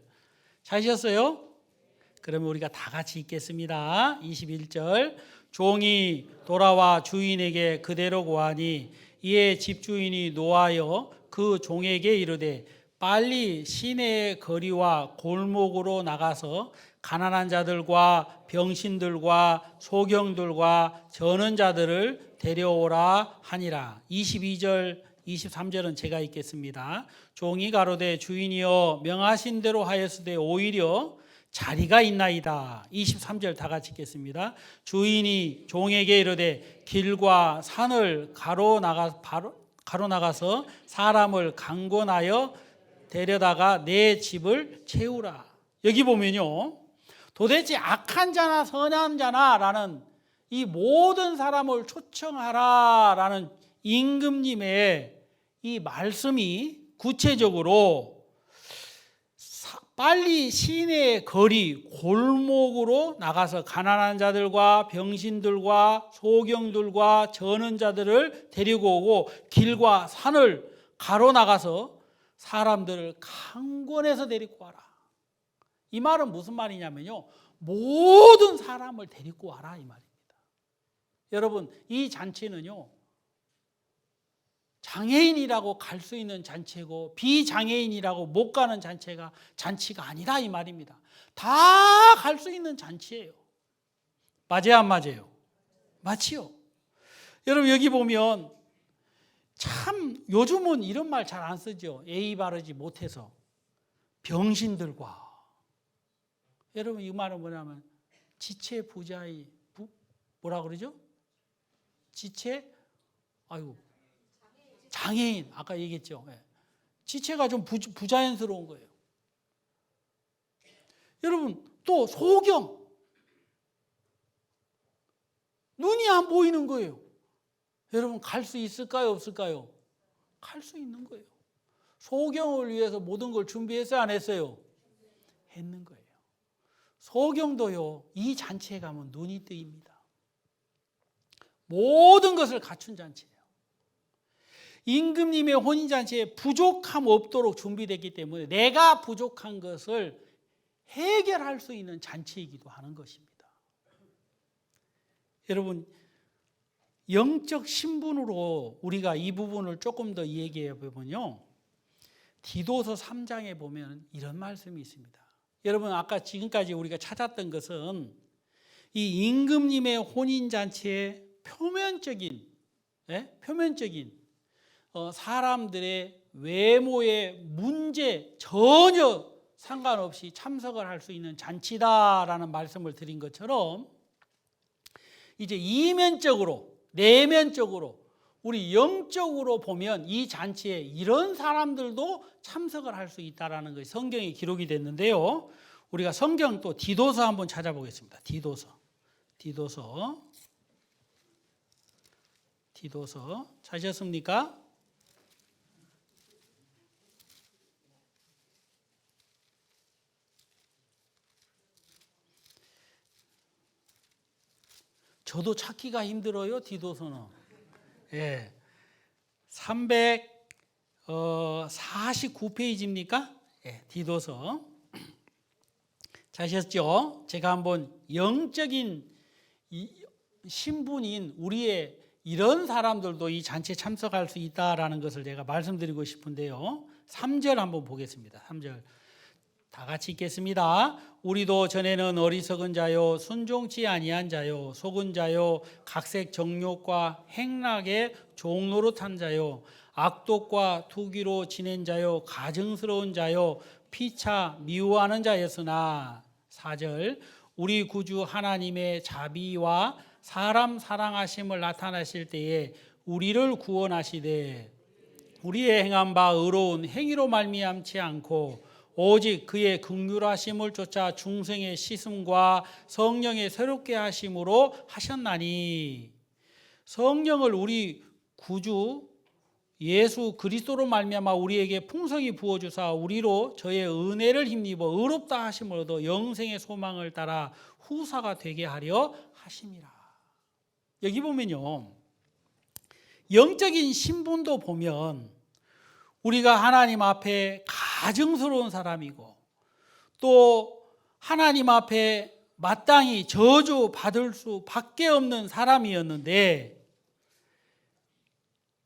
Speaker 1: 찾으셨어요? 그러면 우리가 다 같이 읽겠습니다. 21절 종이 돌아와 주인에게 그대로 고하니 이에 집주인이 노하여 그 종에게 이르되 빨리 시내의 거리와 골목으로 나가서 가난한 자들과 병신들과 소경들과 저는 자들을 데려오라 하니라. 22절 23절은 제가 읽겠습니다. 종이 가로되 주인이여 명하신 대로 하였으되 오히려 자리가 있나이다. 23절 다 같이 읽겠습니다. 주인이 종에게 이르되 길과 산을 가로 나가서 사람을 강권하여 데려다가 내 집을 채우라. 여기 보면요, 도대체 악한 자나 선한 자나 라는 이 모든 사람을 초청하라 라는 임금님의 이 말씀이 구체적으로 빨리 시내의 거리 골목으로 나가서 가난한 자들과 병신들과 소경들과 저는 자들을 데리고 오고 길과 산을 가로나가서 사람들을 강권해서 데리고 와라. 이 말은 무슨 말이냐면요, 모든 사람을 데리고 와라 이 말입니다. 여러분, 이 잔치는요, 장애인이라고 갈 수 있는 잔치고 비장애인이라고 못 가는 잔치가 아니라 이 말입니다. 다 갈 수 있는 잔치예요. 맞아요, 안 맞아요? 맞지요. 여러분, 여기 보면 참 요즘은 이런 말 잘 안 쓰죠. 예의 바르지 못해서. 병신들과, 여러분 이 말은 뭐냐면 지체 부자의 뭐라 그러죠? 지체 장애인, 아까 얘기했죠. 지체가 좀 부자연스러운 거예요. 여러분, 또 소경, 눈이 안 보이는 거예요. 여러분, 갈 수 있을까요, 없을까요? 갈 수 있는 거예요. 소경을 위해서 모든 걸 준비했어요, 안 했어요? 했는 거예요. 소경도요, 이 잔치에 가면 눈이 뜨입니다. 모든 것을 갖춘 잔치예요. 임금님의 혼인잔치에 부족함 없도록 준비됐기 때문에 내가 부족한 것을 해결할 수 있는 잔치이기도 하는 것입니다. 여러분, 영적 신분으로 우리가 이 부분을 조금 더 얘기해 보면요, 디도서 3장에 보면 이런 말씀이 있습니다. 여러분, 아까 지금까지 우리가 찾았던 것은 이 임금님의 혼인잔치의 표면적인 사람들의 외모의 문제 전혀 상관없이 참석을 할 수 있는 잔치다라는 말씀을 드린 것처럼 이제 이면적으로, 내면적으로 우리 영적으로 보면 이 잔치에 이런 사람들도 참석을 할 수 있다라는 것이 성경에 기록이 됐는데요. 우리가 성경 또 디도서 한번 찾아보겠습니다. 디도서 찾으셨습니까? 저도 찾기가 힘들어요, 디도서는. 예. 349페이지입니까? 예, 디도서. 찾으셨죠? 제가 한번 영적인 신분인 우리의 이런 사람들도 이 잔치에 참석할 수 있다라는 것을 제가 말씀드리고 싶은데요. 3절 한번 보겠습니다. 3절. 다 같이 읽겠습니다. 우리도 전에는 어리석은 자요, 순종치 아니한 자요, 속은 자요, 각색 정욕과 행락의 종노릇한 자요, 악독과 투기로 지낸 자요, 가증스러운 자요, 피차 미워하는 자였으나 4절. 우리 구주 하나님의 자비와 사람 사랑하심을 나타나실 때에 우리를 구원하시되 우리의 행한 바 의로운 행위로 말미암지 않고 오직 그의 긍휼하심을 쫓아 중생의 씻음과 성령의 새롭게 하심으로 하셨나니. 성령을 우리 구주 예수 그리스도로 말미암아 우리에게 풍성히 부어 주사 우리로 저의 은혜를 힘입어 의롭다 하심을 얻어 영생의 소망을 따라 후사가 되게 하려 하심이라. 여기 보면요, 영적인 신분도 보면 우리가 하나님 앞에 가증스러운 사람이고 또 하나님 앞에 마땅히 저주받을 수밖에 없는 사람이었는데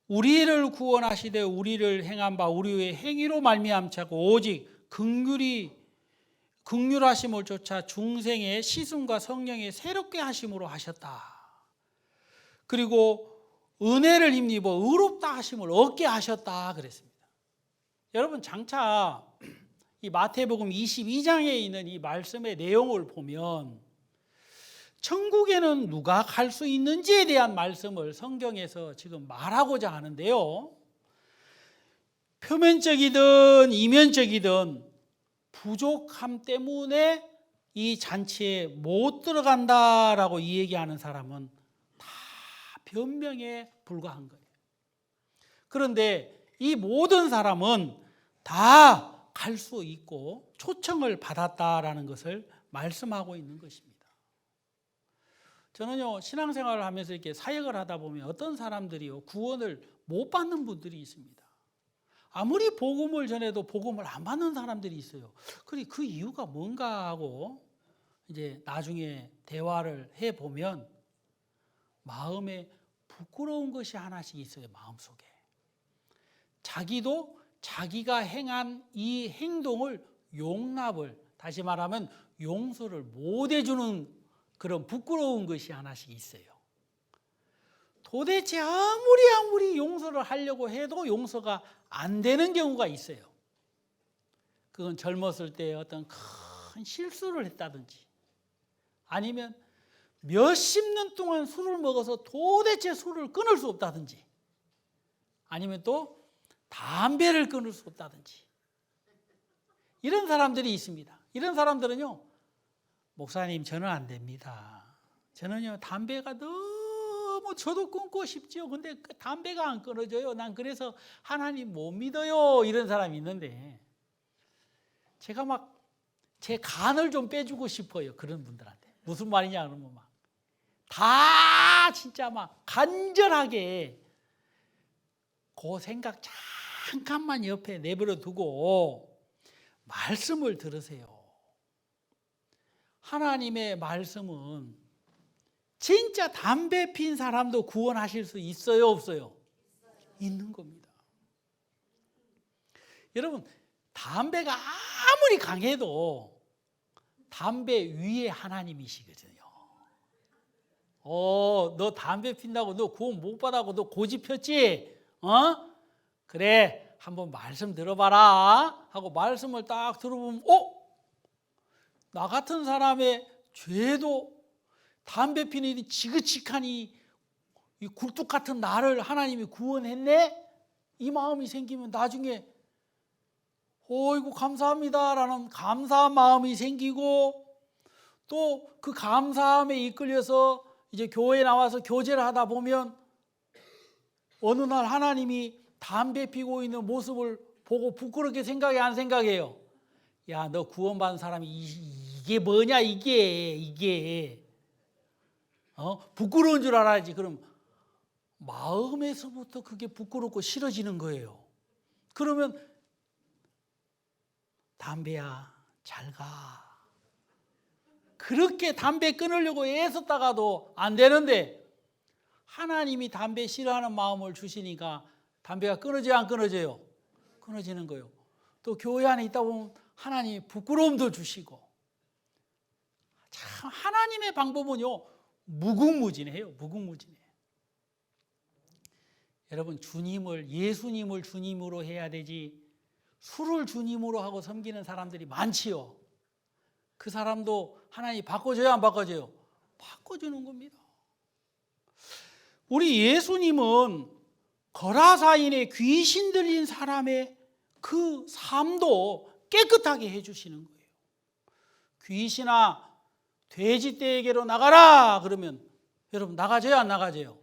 Speaker 1: 우리를 구원하시되 우리를 행한 바 우리의 행위로 말미암자고 오직 긍휼하심을 쫓아 중생의 씻음과 성령의 새롭게 하심으로 하셨다. 그리고 은혜를 힘입어 의롭다 하심을 얻게 하셨다 그랬습니다. 여러분, 장차 이 마태복음 22장에 있는 이 말씀의 내용을 보면 천국에는 누가 갈 수 있는지에 대한 말씀을 성경에서 지금 말하고자 하는데요. 표면적이든 이면적이든 부족함 때문에 이 잔치에 못 들어간다라고 이 얘기하는 사람은 다 변명에 불과한 거예요. 그런데 이 모든 사람은 다 갈 수 있고 초청을 받았다라는 것을 말씀하고 있는 것입니다. 저는요, 신앙생활을 하면서 이렇게 사역을 하다 보면 어떤 사람들이요, 구원을 못 받는 분들이 있습니다. 아무리 복음을 전해도 복음을 안 받는 사람들이 있어요. 그 이유가 뭔가 하고 이제 나중에 대화를 해 보면 마음에 부끄러운 것이 하나씩 있어요. 마음속에. 자기도 자기가 행한 이 행동을 용납을, 다시 말하면 용서를 못 해주는 그런 부끄러운 것이 하나씩 있어요. 도대체 아무리 용서를 하려고 해도 용서가 안 되는 경우가 있어요. 그건 젊었을 때 어떤 큰 실수를 했다든지 아니면 몇십 년 동안 술을 먹어서 도대체 술을 끊을 수 없다든지 아니면 또 담배를 끊을 수 없다든지 이런 사람들이 있습니다. 이런 사람들은요, 목사님 저는 안 됩니다. 저는요 담배가 너무 저도 끊고 싶지요. 근데 담배가 안 끊어져요. 난 그래서 하나님 못 믿어요. 이런 사람이 있는데 제가 막 제 간을 좀 빼주고 싶어요. 그런 분들한테. 무슨 말이냐 그러면 막 다 진짜 막 간절하게 그 생각 잠깐만 옆에 내버려 두고 말씀을 들으세요. 하나님의 말씀은 진짜 담배 핀 사람도 구원하실 수 있어요, 없어요? 있는 겁니다. 여러분, 담배가 아무리 강해도 담배 위에 하나님이시거든요. 너 담배 핀다고 너 구원 못 받아고 너 고집 폈지? 그래, 한번 말씀 들어봐라 하고 말씀을 딱 들어보면 나 같은 사람의 죄도 담배 피는 이 지긋지긋한 이 굴뚝 같은 나를 하나님이 구원했네? 이 마음이 생기면 나중에 어이구 감사합니다라는 감사한 마음이 생기고 또 그 감사함에 이끌려서 이제 교회에 나와서 교제를 하다 보면 어느 날 하나님이 담배 피고 있는 모습을 보고 부끄럽게 생각해 안 생각해요? 야, 너 구원받은 사람이 이게 뭐냐 이게 부끄러운 줄 알아야지. 그럼 마음에서부터 그게 부끄럽고 싫어지는 거예요. 그러면 담배야 잘 가. 그렇게 담배 끊으려고 애썼다가도 안 되는데 하나님이 담배 싫어하는 마음을 주시니까 담배가 끊어져요 안 끊어져요? 끊어지는 거예요. 또 교회 안에 있다 보면 하나님이 부끄러움도 주시고 참 하나님의 방법은요 무궁무진해요. 무궁무진해. 여러분 예수님을 주님으로 해야 되지 술을 주님으로 하고 섬기는 사람들이 많지요. 그 사람도 하나님이 바꿔줘요 안 바꿔줘요? 바꿔주는 겁니다. 우리 예수님은 거라사인의 귀신 들린 사람의 그 삶도 깨끗하게 해주시는 거예요. 귀신아 돼지떼에게로 나가라 그러면 여러분 나가져요 안 나가져요?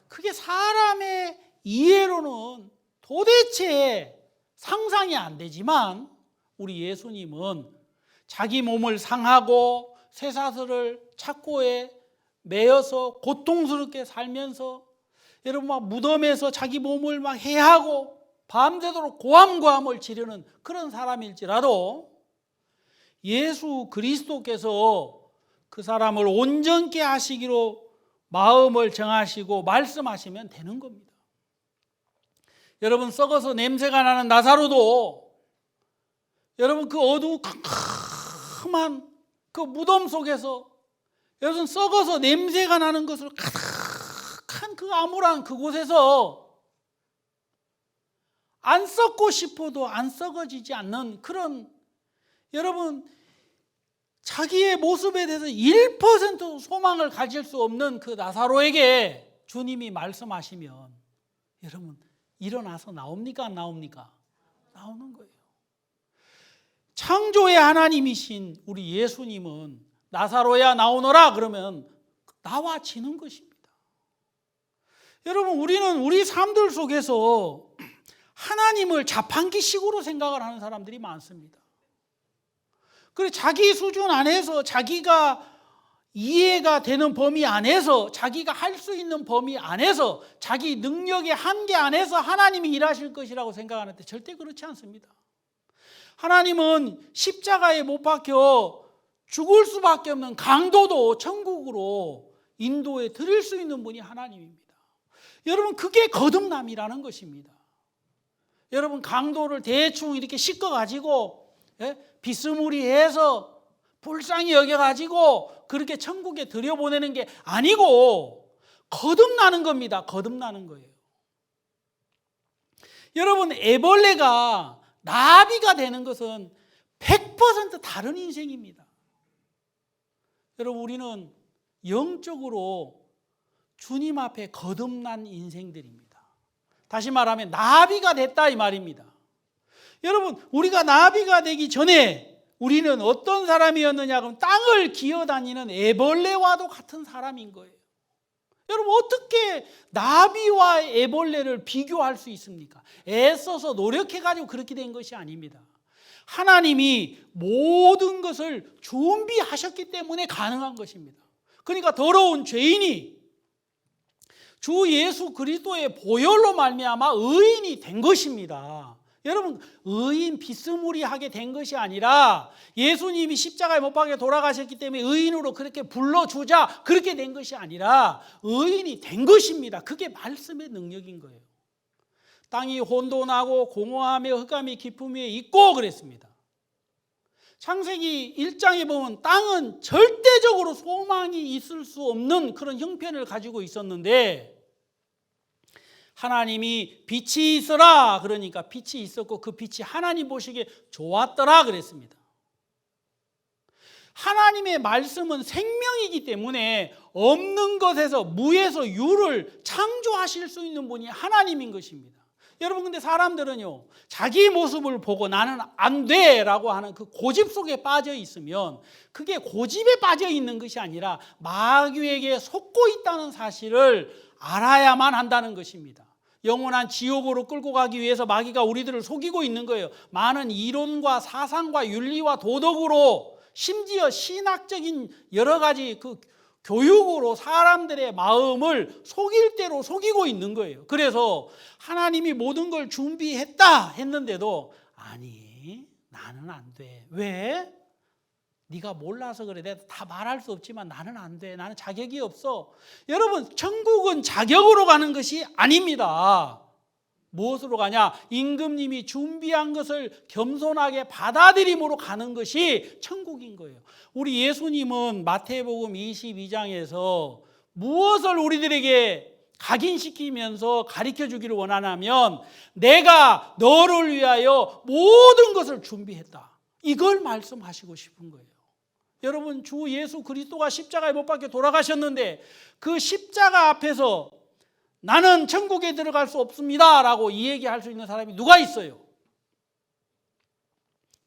Speaker 1: 그게 사람의 이해로는 도대체 상상이 안 되지만 우리 예수님은 자기 몸을 상하고 쇠사슬을 착고에 매여서 고통스럽게 살면서 여러분 막 무덤에서 자기 몸을 막 해하고 밤새도록 고함고함을 지르는 그런 사람일지라도 예수 그리스도께서 그 사람을 온전케 하시기로 마음을 정하시고 말씀하시면 되는 겁니다. 여러분 썩어서 냄새가 나는 나사로도 여러분 그 어두운 캄캄한 그 무덤 속에서 여러분 썩어서 냄새가 나는 것을 가득한 그 암울한 그곳에서 안 썩고 싶어도 안 썩어지지 않는 그런 여러분 자기의 모습에 대해서 1% 소망을 가질 수 없는 그 나사로에게 주님이 말씀하시면 여러분 일어나서 나옵니까 안 나옵니까? 나오는 거예요. 창조의 하나님이신 우리 예수님은 나사로야 나오너라 그러면 나와지는 것입니다. 여러분 우리는 우리 삶들 속에서 하나님을 자판기식으로 생각을 하는 사람들이 많습니다. 그래 자기 수준 안에서 자기가 이해가 되는 범위 안에서 자기가 할 수 있는 범위 안에서 자기 능력의 한계 안에서 하나님이 일하실 것이라고 생각하는데 절대 그렇지 않습니다. 하나님은 십자가에 못 박혀 죽을 수밖에 없는 강도도 천국으로 인도해 드릴 수 있는 분이 하나님입니다. 여러분 그게 거듭남이라는 것입니다. 여러분 강도를 대충 이렇게 씻어가지고 비스무리해서 불쌍히 여겨가지고 그렇게 천국에 들여보내는 게 아니고 거듭나는 겁니다. 거듭나는 거예요. 여러분 애벌레가 나비가 되는 것은 100% 다른 인생입니다. 여러분 우리는 영적으로 주님 앞에 거듭난 인생들입니다. 다시 말하면 나비가 됐다 이 말입니다. 여러분 우리가 나비가 되기 전에 우리는 어떤 사람이었느냐 그러면 땅을 기어다니는 애벌레와도 같은 사람인 거예요. 여러분 어떻게 나비와 애벌레를 비교할 수 있습니까? 애써서 노력해가지고 그렇게 된 것이 아닙니다. 하나님이 모든 것을 준비하셨기 때문에 가능한 것입니다. 그러니까 더러운 죄인이 주 예수 그리스도의 보혈로 말미암아 의인이 된 것입니다. 여러분 의인 비스무리하게 된 것이 아니라 예수님이 십자가에 못 박혀 돌아가셨기 때문에 의인으로 그렇게 불러주자 그렇게 된 것이 아니라 의인이 된 것입니다. 그게 말씀의 능력인 거예요. 땅이 혼돈하고 공허함에 흑암이 깊음 위에 있고 그랬습니다. 창세기 1장에 보면 땅은 절대적으로 소망이 있을 수 없는 그런 형편을 가지고 있었는데 하나님이 빛이 있어라 그러니까 빛이 있었고 그 빛이 하나님 보시기에 좋았더라 그랬습니다. 하나님의 말씀은 생명이기 때문에 없는 것에서 무에서 유를 창조하실 수 있는 분이 하나님인 것입니다. 여러분, 근데 사람들은요, 자기 모습을 보고 나는 안 돼라고 하는 그 고집 속에 빠져 있으면 그게 고집에 빠져 있는 것이 아니라 마귀에게 속고 있다는 사실을 알아야만 한다는 것입니다. 영원한 지옥으로 끌고 가기 위해서 마귀가 우리들을 속이고 있는 거예요. 많은 이론과 사상과 윤리와 도덕으로 심지어 신학적인 여러 가지 그 교육으로 사람들의 마음을 속일 대로 속이고 있는 거예요. 그래서 하나님이 모든 걸 준비했다 했는데도 아니 나는 안 돼. 왜? 네가 몰라서 그래. 내가 다 말할 수 없지만 나는 안 돼. 나는 자격이 없어. 여러분, 천국은 자격으로 가는 것이 아닙니다. 무엇으로 가냐? 임금님이 준비한 것을 겸손하게 받아들임으로 가는 것이 천국인 거예요. 우리 예수님은 마태복음 22장에서 무엇을 우리들에게 각인시키면서 가르쳐 주기를 원하냐면 내가 너를 위하여 모든 것을 준비했다. 이걸 말씀하시고 싶은 거예요. 여러분, 주 예수 그리스도가 십자가에 못 박혀 돌아가셨는데 그 십자가 앞에서 나는 천국에 들어갈 수 없습니다 라고 이 얘기할 수 있는 사람이 누가 있어요?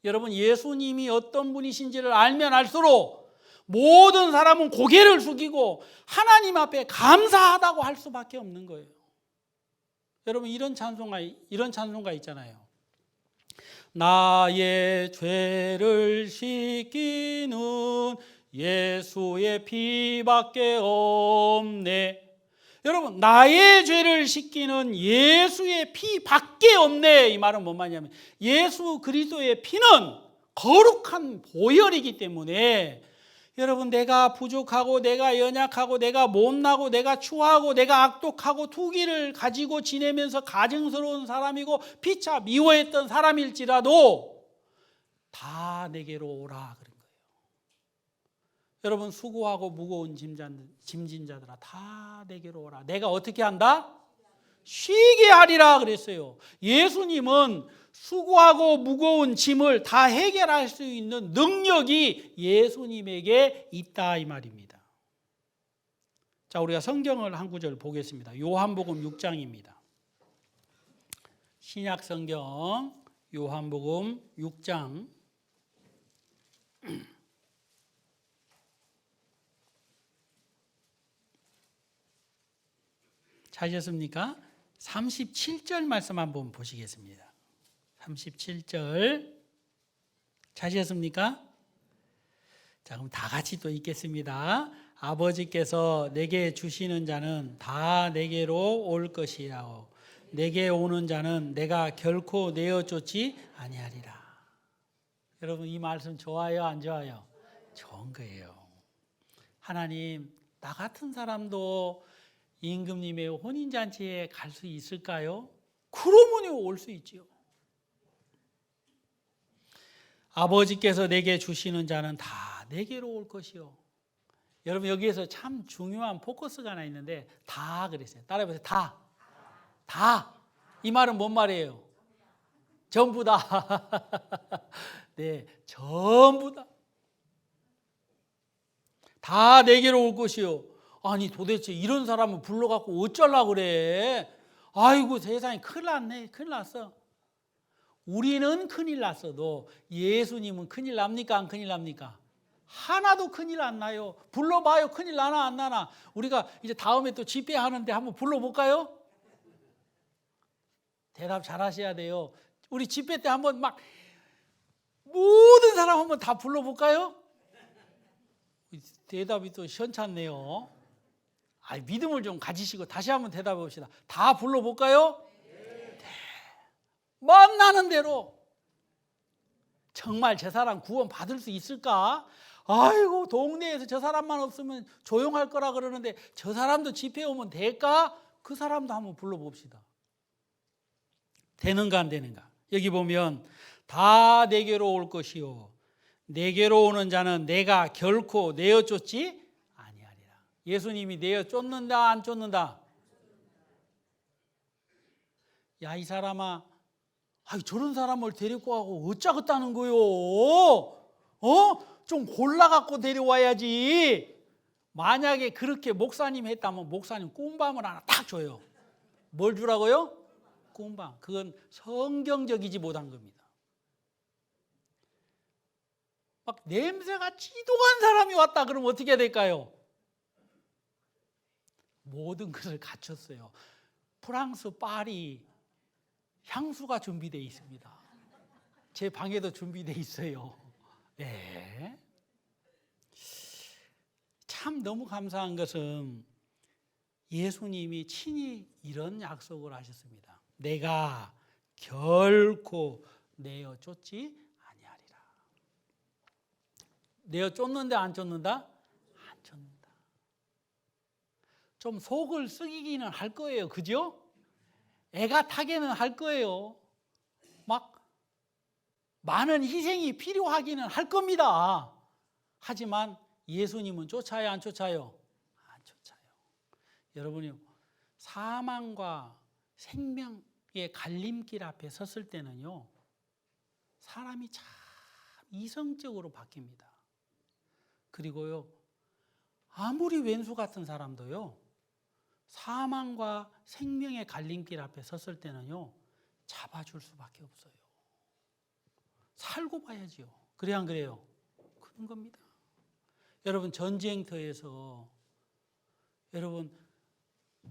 Speaker 1: 여러분, 예수님이 어떤 분이신지를 알면 알수록 모든 사람은 고개를 숙이고 하나님 앞에 감사하다고 할 수밖에 없는 거예요. 여러분, 이런 찬송가 있잖아요. 나의 죄를 씻기는 예수의 피밖에 없네. 여러분, 나의 죄를 씻기는 예수의 피밖에 없네. 이 말은 뭔 말이냐면 예수 그리스도의 피는 거룩한 보혈이기 때문에 여러분, 내가 부족하고 내가 연약하고 내가 못나고 내가 추하고 내가 악독하고 투기를 가지고 지내면서 가증스러운 사람이고 피차 미워했던 사람일지라도 다 내게로 오라 그런 거예요. 여러분, 수고하고 무거운 짐진 자들아 다 내게로 오라. 내가 어떻게 한다? 쉬게 하리라 그랬어요. 예수님은 수고하고 무거운 짐을 다 해결할 수 있는 능력이 예수님에게 있다 이 말입니다. 자, 우리가 성경을 한 구절 보겠습니다. 요한복음 6장입니다. 신약 성경 요한복음 6장 찾으셨습니까? 37절 말씀 한번 보시겠습니다. 37절 찾으셨습니까? 자, 그럼 다 같이 또 읽겠습니다. 아버지께서 내게 주시는 자는 다 내게로 올 것이라오. 내게 오는 자는 내가 결코 내어 쫓지 아니하리라. 여러분, 이 말씀 좋아요, 안 좋아요? 좋은 거예요. 하나님, 나 같은 사람도 임금님의 혼인잔치에 갈 수 있을까요? 그러면요, 올 수 있지요. 아버지께서 내게 주시는 자는 다 내게로 올 것이요. 여러분, 여기에서 참 중요한 포커스가 하나 있는데 다 그랬어요. 따라해보세요. 다. 다. 이 말은 뭔 말이에요? 전부 다. 네, 전부 다. 다 내게로 올 것이요. 아니, 도대체 이런 사람을 불러갖고 어쩌려고 그래? 아이고, 세상에 큰일 났네. 큰일 났어. 우리는 큰일 났어도 예수님은 큰일 납니까? 안 큰일 납니까? 하나도 큰일 안 나요. 불러봐요. 큰일 나나 안 나나? 우리가 이제 다음에 또 집회하는데 한번 불러볼까요? 대답 잘 하셔야 돼요. 우리 집회 때 한번 막 모든 사람 한번 다 불러볼까요? 대답이 또 시원찮네요. 믿음을 좀 가지시고 다시 한번 대답해 봅시다. 다 불러볼까요? 네. 만나는 대로. 정말 저 사람 구원 받을 수 있을까? 아이고, 동네에서 저 사람만 없으면 조용할 거라 그러는데 저 사람도 집회 오면 될까? 그 사람도 한번 불러봅시다. 되는가 안 되는가? 여기 보면 다 내게로 올 것이요. 내게로 오는 자는 내가 결코 내어 쫓지 아니하리라. 예수님이 내어 쫓는다 안 쫓는다? 야, 이 사람아, 저런 사람을 데리고 가고 어쩌겠다는 거요? 좀 골라갖고 데려와야지. 만약에 그렇게 목사님 했다면 목사님 꿀밤을 하나 딱 줘요. 뭘 주라고요? 꿀밤. 그건 성경적이지 못한 겁니다. 막 냄새가 지독한 사람이 왔다 그러면 어떻게 해야 될까요? 모든 것을 갖췄어요. 프랑스 파리 향수가 준비되어 있습니다. 제 방에도 준비되어 있어요. 네. 참 너무 감사한 것은 예수님이 친히 이런 약속을 하셨습니다. 내가 결코 내어 쫓지 아니하리라. 내어 쫓는데 안 쫓는다? 안 쫓는다. 좀 속을 썩이기는 할 거예요. 그죠? 애가 타게는 할 거예요. 막 많은 희생이 필요하기는 할 겁니다. 하지만 예수님은 쫓아요, 안 쫓아요? 안 쫓아요. 여러분이 사망과 생명의 갈림길 앞에 섰을 때는요, 사람이 참 이성적으로 바뀝니다. 그리고요, 아무리 왼수 같은 사람도요, 사망과 생명의 갈림길 앞에 섰을 때는요, 잡아줄 수밖에 없어요. 살고 봐야지요. 그래야 안 그래요? 그런 겁니다. 여러분, 전쟁터에서 여러분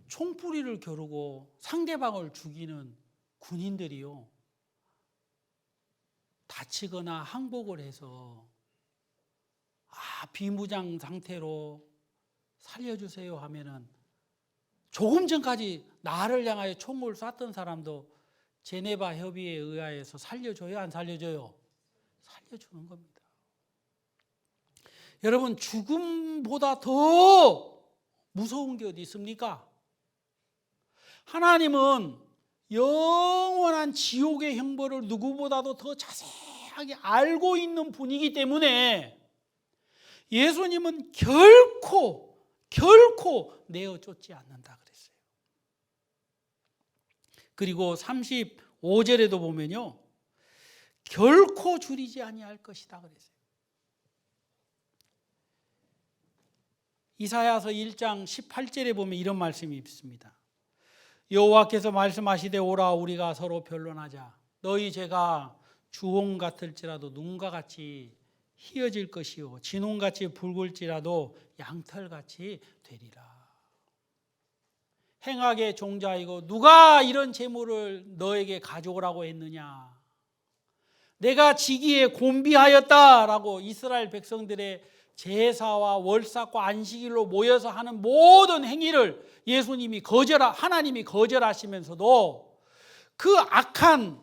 Speaker 1: 총뿌리를 겨루고 상대방을 죽이는 군인들이요, 다치거나 항복을 해서 비무장 상태로 살려주세요 하면은 조금 전까지 나를 향하여 총을 쐈던 사람도 제네바 협의에 의하여서 살려줘요, 안 살려줘요? 살려주는 겁니다. 여러분, 죽음보다 더 무서운 게 어디 있습니까? 하나님은 영원한 지옥의 형벌을 누구보다도 더 자세하게 알고 있는 분이기 때문에 예수님은 결코 내어 쫓지 않는다 그랬어요. 그리고 35절에도 보면요, 결코 줄이지 아니할 것이다 그랬어요. 이사야서 1장 18절에 보면 이런 말씀이 있습니다. 여호와께서 말씀하시되 오라 우리가 서로 변론하자. 너희 죄가 주홍 같을지라도 눈과 같이 희어질 것이요 진홍같이 붉을지라도 양털같이 되리라. 행악의 종자이고 누가 이런 재물을 너에게 가져오라고 했느냐. 내가 지기에 곤비하였다라고 이스라엘 백성들의 제사와 월삭과 안식일로 모여서 하는 모든 행위를 예수님이 하나님이 거절하시면서도 그 악한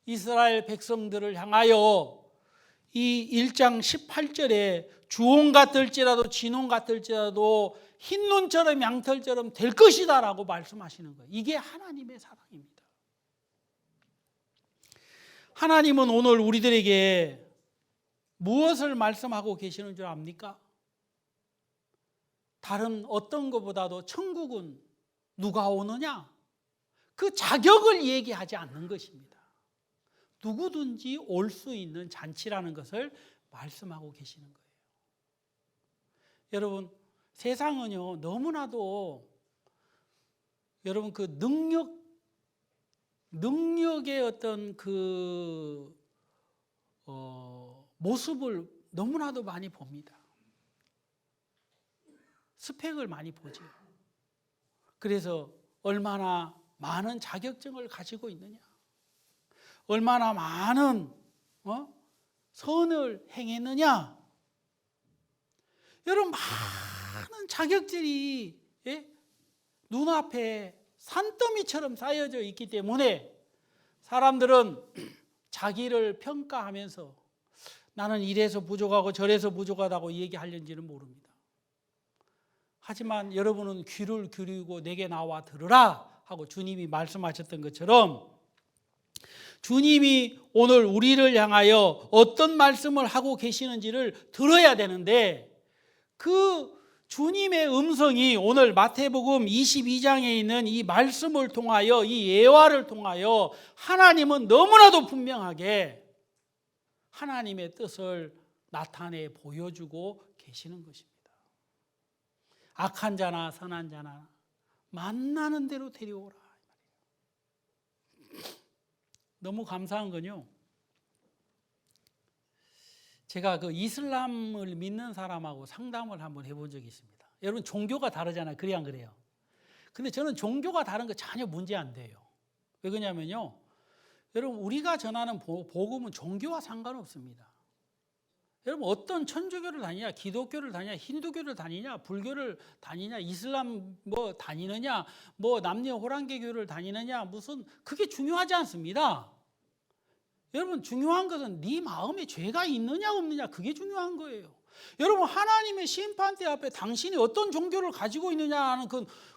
Speaker 1: 이스라엘 백성들을 향하여 이 1장 18절에 주홍 같을지라도 진홍 같을지라도 흰 눈처럼 양털처럼 될 것이다 라고 말씀하시는 거예요. 이게 하나님의 사랑입니다. 하나님은 오늘 우리들에게 무엇을 말씀하고 계시는 줄 압니까? 다른 어떤 것보다도 천국은 누가 오느냐? 그 자격을 얘기하지 않는 것입니다. 누구든지 올 수 있는 잔치라는 것을 말씀하고 계시는 거예요. 여러분, 세상은요, 너무나도 여러분 그 능력의 어떤 그 모습을 너무나도 많이 봅니다. 스펙을 많이 보죠. 그래서 얼마나 많은 자격증을 가지고 있느냐, 얼마나 많은 선을 행했느냐. 여러분, 많은 자격들이 눈앞에 산더미처럼 쌓여져 있기 때문에 사람들은 자기를 평가하면서 나는 이래서 부족하고 저래서 부족하다고 얘기하려는지는 모릅니다. 하지만 여러분은 귀를 기울이고 내게 나와 들으라 하고 주님이 말씀하셨던 것처럼 주님이 오늘 우리를 향하여 어떤 말씀을 하고 계시는지를 들어야 되는데 그 주님의 음성이 오늘 마태복음 22장에 있는 이 말씀을 통하여, 이 예화를 통하여 하나님은 너무나도 분명하게 하나님의 뜻을 나타내 보여주고 계시는 것입니다. 악한 자나 선한 자나 만나는 대로 데려오라. 너무 감사한 건요, 제가 그 이슬람을 믿는 사람하고 상담을 한번 해본 적이 있습니다. 여러분, 종교가 다르잖아요. 그래야 안 그래요? 근데 저는 종교가 다른 거 전혀 문제 안 돼요. 왜 그러냐면요, 여러분, 우리가 전하는 복음은 종교와 상관없습니다. 여러분, 어떤 천주교를 다니냐, 기독교를 다니냐, 힌두교를 다니냐, 불교를 다니냐, 이슬람 뭐 다니느냐, 뭐 남녀 호랑개교를 다니느냐, 무슨, 그게 중요하지 않습니다. 여러분, 중요한 것은 네 마음에 죄가 있느냐 없느냐, 그게 중요한 거예요. 여러분, 하나님의 심판대 앞에 당신이 어떤 종교를 가지고 있느냐 하는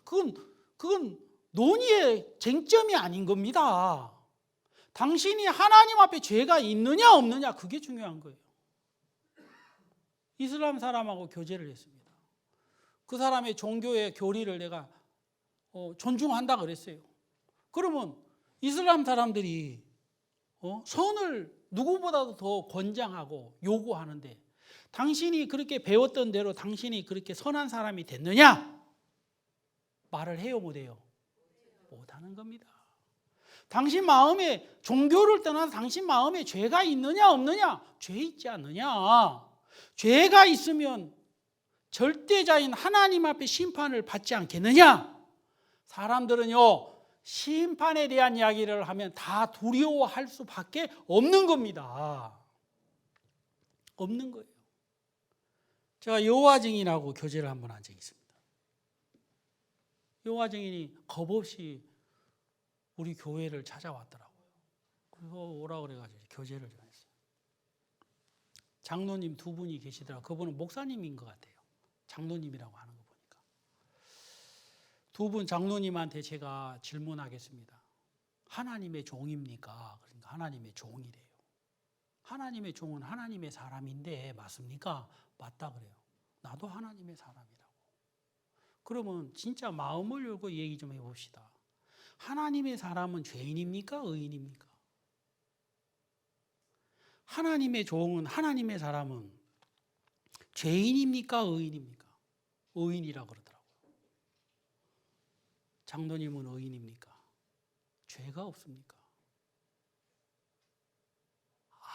Speaker 1: 그건 논의의 쟁점이 아닌 겁니다. 당신이 하나님 앞에 죄가 있느냐 없느냐, 그게 중요한 거예요. 이슬람 사람하고 교제를 했습니다. 그 사람의 종교의 교리를 내가 존중한다 그랬어요. 그러면 이슬람 사람들이 선을 누구보다도 더 권장하고 요구하는데, 당신이 그렇게 배웠던 대로 당신이 그렇게 선한 사람이 됐느냐? 말을 해요, 못해요? 못하는 겁니다. 당신 마음에, 종교를 떠나서 당신 마음에 죄가 있느냐 없느냐? 죄 있지 않느냐? 죄가 있으면 절대자인 하나님 앞에 심판을 받지 않겠느냐? 사람들은요, 심판에 대한 이야기를 하면 다 두려워할 수밖에 없는 겁니다. 없는 거예요. 제가 여호와 증인하고 교제를 한번 한 적이 있습니다. 여호와 증인이 겁없이 우리 교회를 찾아왔더라고요. 그래서 오라고 그래가지고 교제를 좀 했어요. 장로님 두 분이 계시더라고요. 그분은 목사님인 것 같아요. 장로님이라고 하는 거 보니까. 두 분 장로님한테 제가 질문하겠습니다. 하나님의 종입니까? 그러니까 하나님의 종이래요. 하나님의 종은 하나님의 사람인데 맞습니까? 맞다 그래요. 나도 하나님의 사람이라고. 그러면 진짜 마음을 열고 얘기 좀 해봅시다. 하나님의 사람은 죄인입니까? 의인입니까? 하나님의 종은, 하나님의 사람은 죄인입니까? 의인입니까? 의인이라고 그러더라고요. 장로님은 의인입니까? 죄가 없습니까?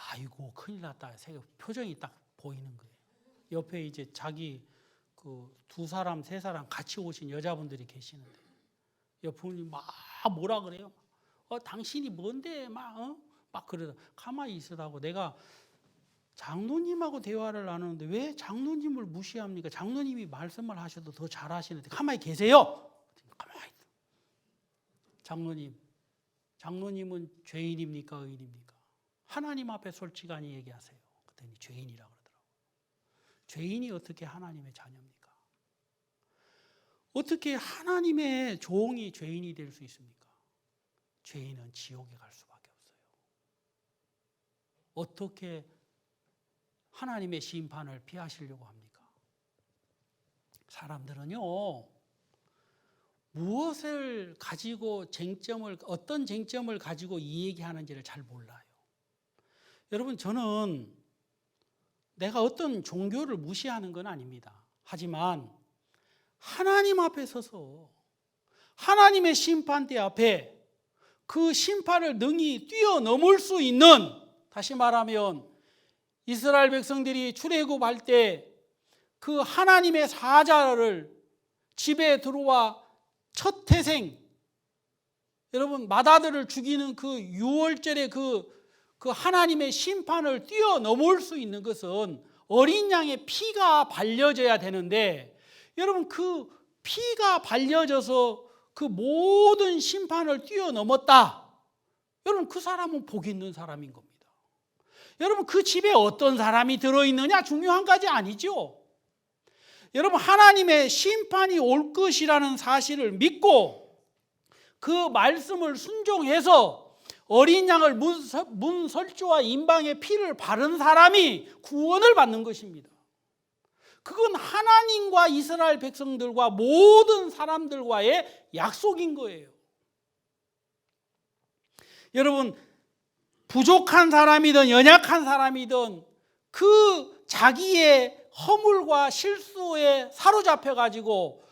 Speaker 1: 아이고, 큰일 났다. 표정이 딱 보이는 거예요. 옆에 이제 자기 그 두 사람, 세 사람 같이 오신 여자분들이 계시는데, 옆분이 막 뭐라 그래요? 당신이 뭔데? 막 그러다 가만히 있으라고. 내가 장로님하고 대화를 나누는데 왜 장로님을 무시합니까? 장로님이 말씀을 하셔도 더 잘하시는데 가만히 계세요. 가만히. 장로님은 죄인입니까? 의인입니까? 하나님 앞에 솔직하게 얘기하세요. 그랬더니 죄인이라고 그러더라고요. 죄인이 어떻게 하나님의 자녀입니까? 어떻게 하나님의 종이 죄인이 될 수 있습니까? 죄인은 지옥에 갈 수밖에 없어요. 어떻게 하나님의 심판을 피하시려고 합니까? 사람들은요, 무엇을 가지고 어떤 쟁점을 가지고 이 얘기하는지를 잘 몰라요. 여러분, 저는 내가 어떤 종교를 무시하는 건 아닙니다. 하지만 하나님 앞에 서서 하나님의 심판대 앞에 그 심판을 능히 뛰어넘을 수 있는, 다시 말하면 이스라엘 백성들이 출애굽할 때 그 하나님의 사자를 집에 들어와 첫 태생, 여러분 맏아들을 죽이는 그 유월절의 그 하나님의 심판을 뛰어넘을 수 있는 것은 어린 양의 피가 발려져야 되는데, 여러분 그 피가 발려져서 그 모든 심판을 뛰어넘었다. 여러분 그 사람은 복 있는 사람인 겁니다. 여러분 그 집에 어떤 사람이 들어있느냐 중요한 것이 아니죠. 여러분 하나님의 심판이 올 것이라는 사실을 믿고 그 말씀을 순종해서 어린 양을 문설주와 임방의 피를 바른 사람이 구원을 받는 것입니다. 그건 하나님과 이스라엘 백성들과 모든 사람들과의 약속인 거예요. 여러분, 부족한 사람이든 연약한 사람이든 그 자기의 허물과 실수에 사로잡혀 가지고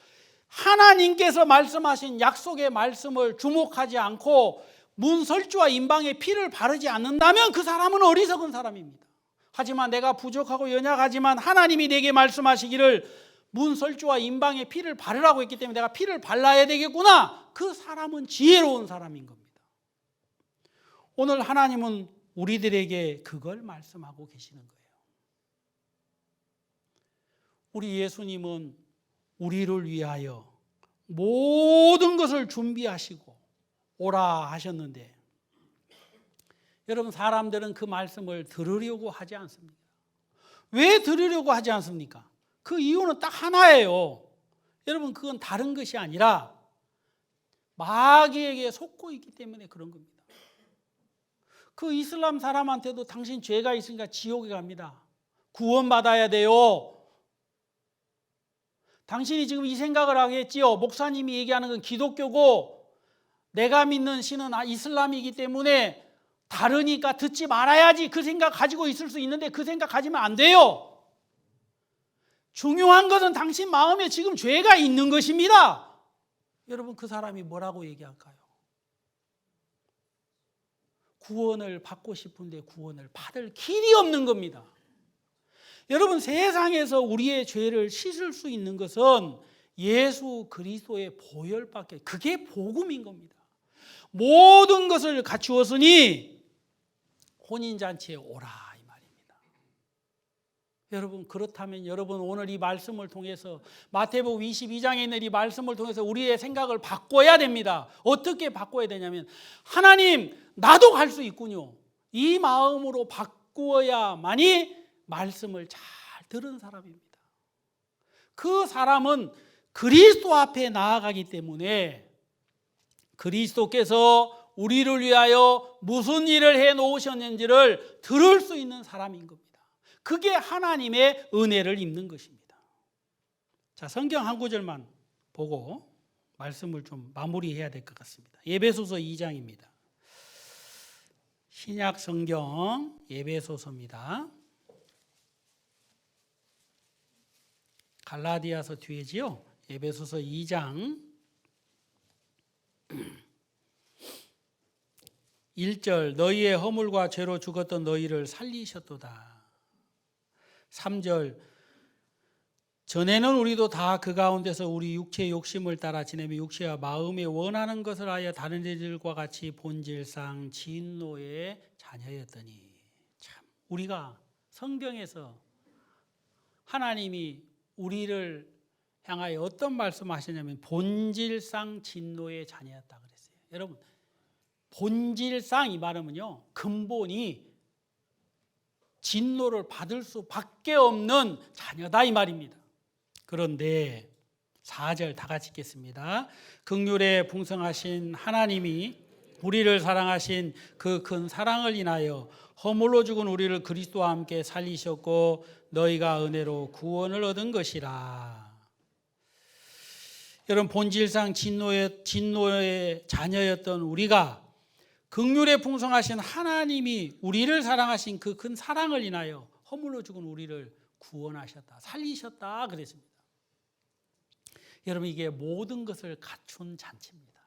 Speaker 1: 하나님께서 말씀하신 약속의 말씀을 주목하지 않고 문설주와 임방의 피를 바르지 않는다면 그 사람은 어리석은 사람입니다. 하지만 내가 부족하고 연약하지만 하나님이 내게 말씀하시기를 문설주와 임방의 피를 바르라고 했기 때문에 내가 피를 발라야 되겠구나. 그 사람은 지혜로운 사람인 겁니다. 오늘 하나님은 우리들에게 그걸 말씀하고 계시는 거예요. 우리 예수님은 우리를 위하여 모든 것을 준비하시고 오라 하셨는데, 여러분, 사람들은 그 말씀을 들으려고 하지 않습니다. 왜 들으려고 하지 않습니까? 그 이유는 딱 하나예요. 여러분, 그건 다른 것이 아니라 마귀에게 속고 있기 때문에 그런 겁니다. 그 이슬람 사람한테도 당신 죄가 있으니까 지옥에 갑니다. 구원받아야 돼요. 당신이 지금 이 생각을 하겠지요. 목사님이 얘기하는 건 기독교고 내가 믿는 신은 이슬람이기 때문에 다르니까 듣지 말아야지. 그 생각 가지고 있을 수 있는데 그 생각 가지면 안 돼요. 중요한 것은 당신 마음에 지금 죄가 있는 것입니다. 여러분, 그 사람이 뭐라고 얘기할까요? 구원을 받고 싶은데 구원을 받을 길이 없는 겁니다. 여러분, 세상에서 우리의 죄를 씻을 수 있는 것은 예수 그리스도의 보혈밖에, 그게 복음인 겁니다. 모든 것을 갖추었으니 혼인잔치에 오라 이 말입니다. 여러분, 그렇다면 여러분 오늘 이 말씀을 통해서 마태복음 22장에 있는 이 말씀을 통해서 우리의 생각을 바꿔야 됩니다. 어떻게 바꿔야 되냐면, 하나님, 나도 갈 수 있군요. 이 마음으로 바꾸어야만이 말씀을 잘 들은 사람입니다. 그 사람은 그리스도 앞에 나아가기 때문에 그리스도께서 우리를 위하여 무슨 일을 해 놓으셨는지를 들을 수 있는 사람인 겁니다. 그게 하나님의 은혜를 입는 것입니다. 자, 성경 한 구절만 보고 말씀을 좀 마무리해야 될 것 같습니다. 에베소서 2장입니다. 신약 성경 에베소서입니다. 갈라디아서 뒤에지요. 에베소서 2장 1절, 너희의 허물과 죄로 죽었던 너희를 살리셨도다. 3절, 전에는 우리도 다 그 가운데서 우리 육체의 욕심을 따라 지내며 육체와 마음에 원하는 것을 하여 다른 이들과 같이 본질상 진노의 자녀였더니. 참, 우리가 성경에서 하나님이 우리를 향하여 어떤 말씀하시냐면 본질상 진노의 자녀였다 그랬어요. 여러분, 본질상 이 말은요, 근본이 진노를 받을 수밖에 없는 자녀다 이 말입니다. 그런데 4절 다 같이 읽겠습니다. 긍휼에 풍성하신 하나님이 우리를 사랑하신 그 큰 사랑을 인하여 허물로 죽은 우리를 그리스도와 함께 살리셨고 너희가 은혜로 구원을 얻은 것이라. 여러분, 본질상 진노의 자녀였던 우리가 긍휼에 풍성하신 하나님이 우리를 사랑하신 그 큰 사랑을 인하여 허물로 죽은 우리를 구원하셨다, 살리셨다 그랬습니다. 여러분, 이게 모든 것을 갖춘 잔치입니다.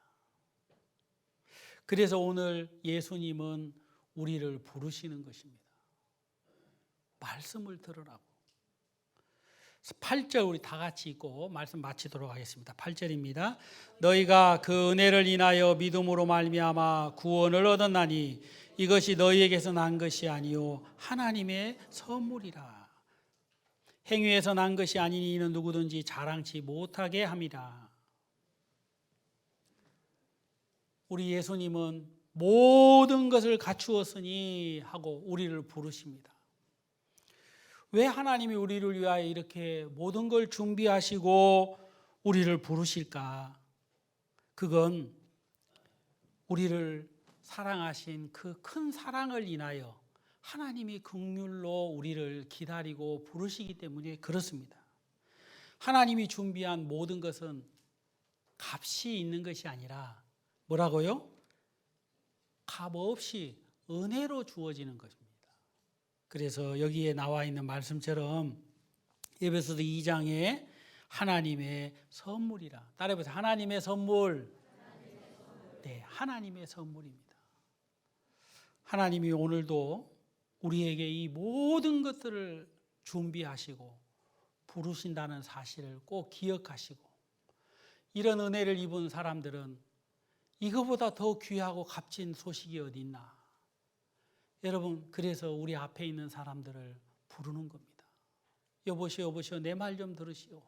Speaker 1: 그래서 오늘 예수님은 우리를 부르시는 것입니다. 말씀을 들으라고. 8절 우리 다 같이 읽고 말씀 마치도록 하겠습니다. 8절입니다. 너희가 그 은혜를 인하여 믿음으로 말미암아 구원을 얻었나니 이것이 너희에게서 난 것이 아니요 하나님의 선물이라. 행위에서 난 것이 아니니 이는 누구든지 자랑치 못하게 함이라. 우리 예수님은 모든 것을 갖추었으니 하고 우리를 부르십니다. 왜 하나님이 우리를 위하여 이렇게 모든 걸 준비하시고 우리를 부르실까? 그건 우리를 사랑하신 그 큰 사랑을 인하여 하나님이 긍휼로 우리를 기다리고 부르시기 때문에 그렇습니다. 하나님이 준비한 모든 것은 값이 있는 것이 아니라 뭐라고요? 값 없이 은혜로 주어지는 것입니다. 그래서 여기에 나와 있는 말씀처럼 에베소서 2장에 하나님의 선물이라. 따라해보세요. 하나님의 선물. 네, 하나님의 선물입니다. 하나님이 오늘도 우리에게 이 모든 것들을 준비하시고 부르신다는 사실을 꼭 기억하시고, 이런 은혜를 입은 사람들은 이거보다 더 귀하고 값진 소식이 어디 있나. 여러분, 그래서 우리 앞에 있는 사람들을 부르는 겁니다. 여보시오, 내 말 좀 들으시오.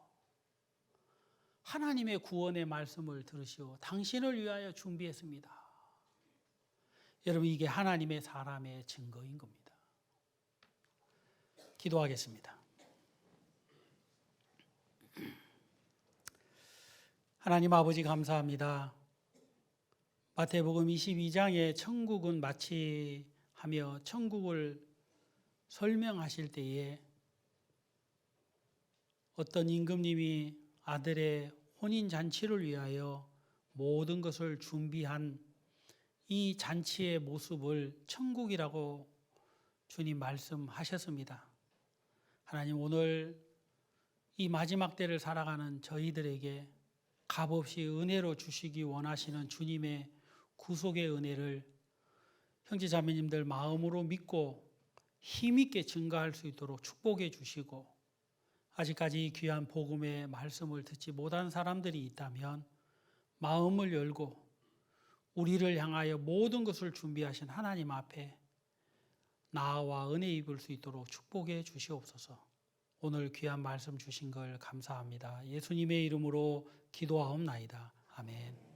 Speaker 1: 하나님의 구원의 말씀을 들으시오. 당신을 위하여 준비했습니다. 여러분, 이게 하나님의 사람의 증거인 겁니다. 기도하겠습니다. 하나님 아버지 감사합니다. 마태복음 22장에 천국은 마치 하며 천국을 설명하실 때에 어떤 임금님이 아들의 혼인잔치를 위하여 모든 것을 준비한 이 잔치의 모습을 천국이라고 주님 말씀하셨습니다. 하나님, 오늘 이 마지막 때를 살아가는 저희들에게 값없이 은혜로 주시기 원하시는 주님의 구속의 은혜를 형제자매님들 마음으로 믿고 힘있게 증가할 수 있도록 축복해 주시고, 아직까지 이 귀한 복음의 말씀을 듣지 못한 사람들이 있다면 마음을 열고 우리를 향하여 모든 것을 준비하신 하나님 앞에 나와 은혜 입을 수 있도록 축복해 주시옵소서. 오늘 귀한 말씀 주신 걸 감사합니다. 예수님의 이름으로 기도하옵나이다. 아멘.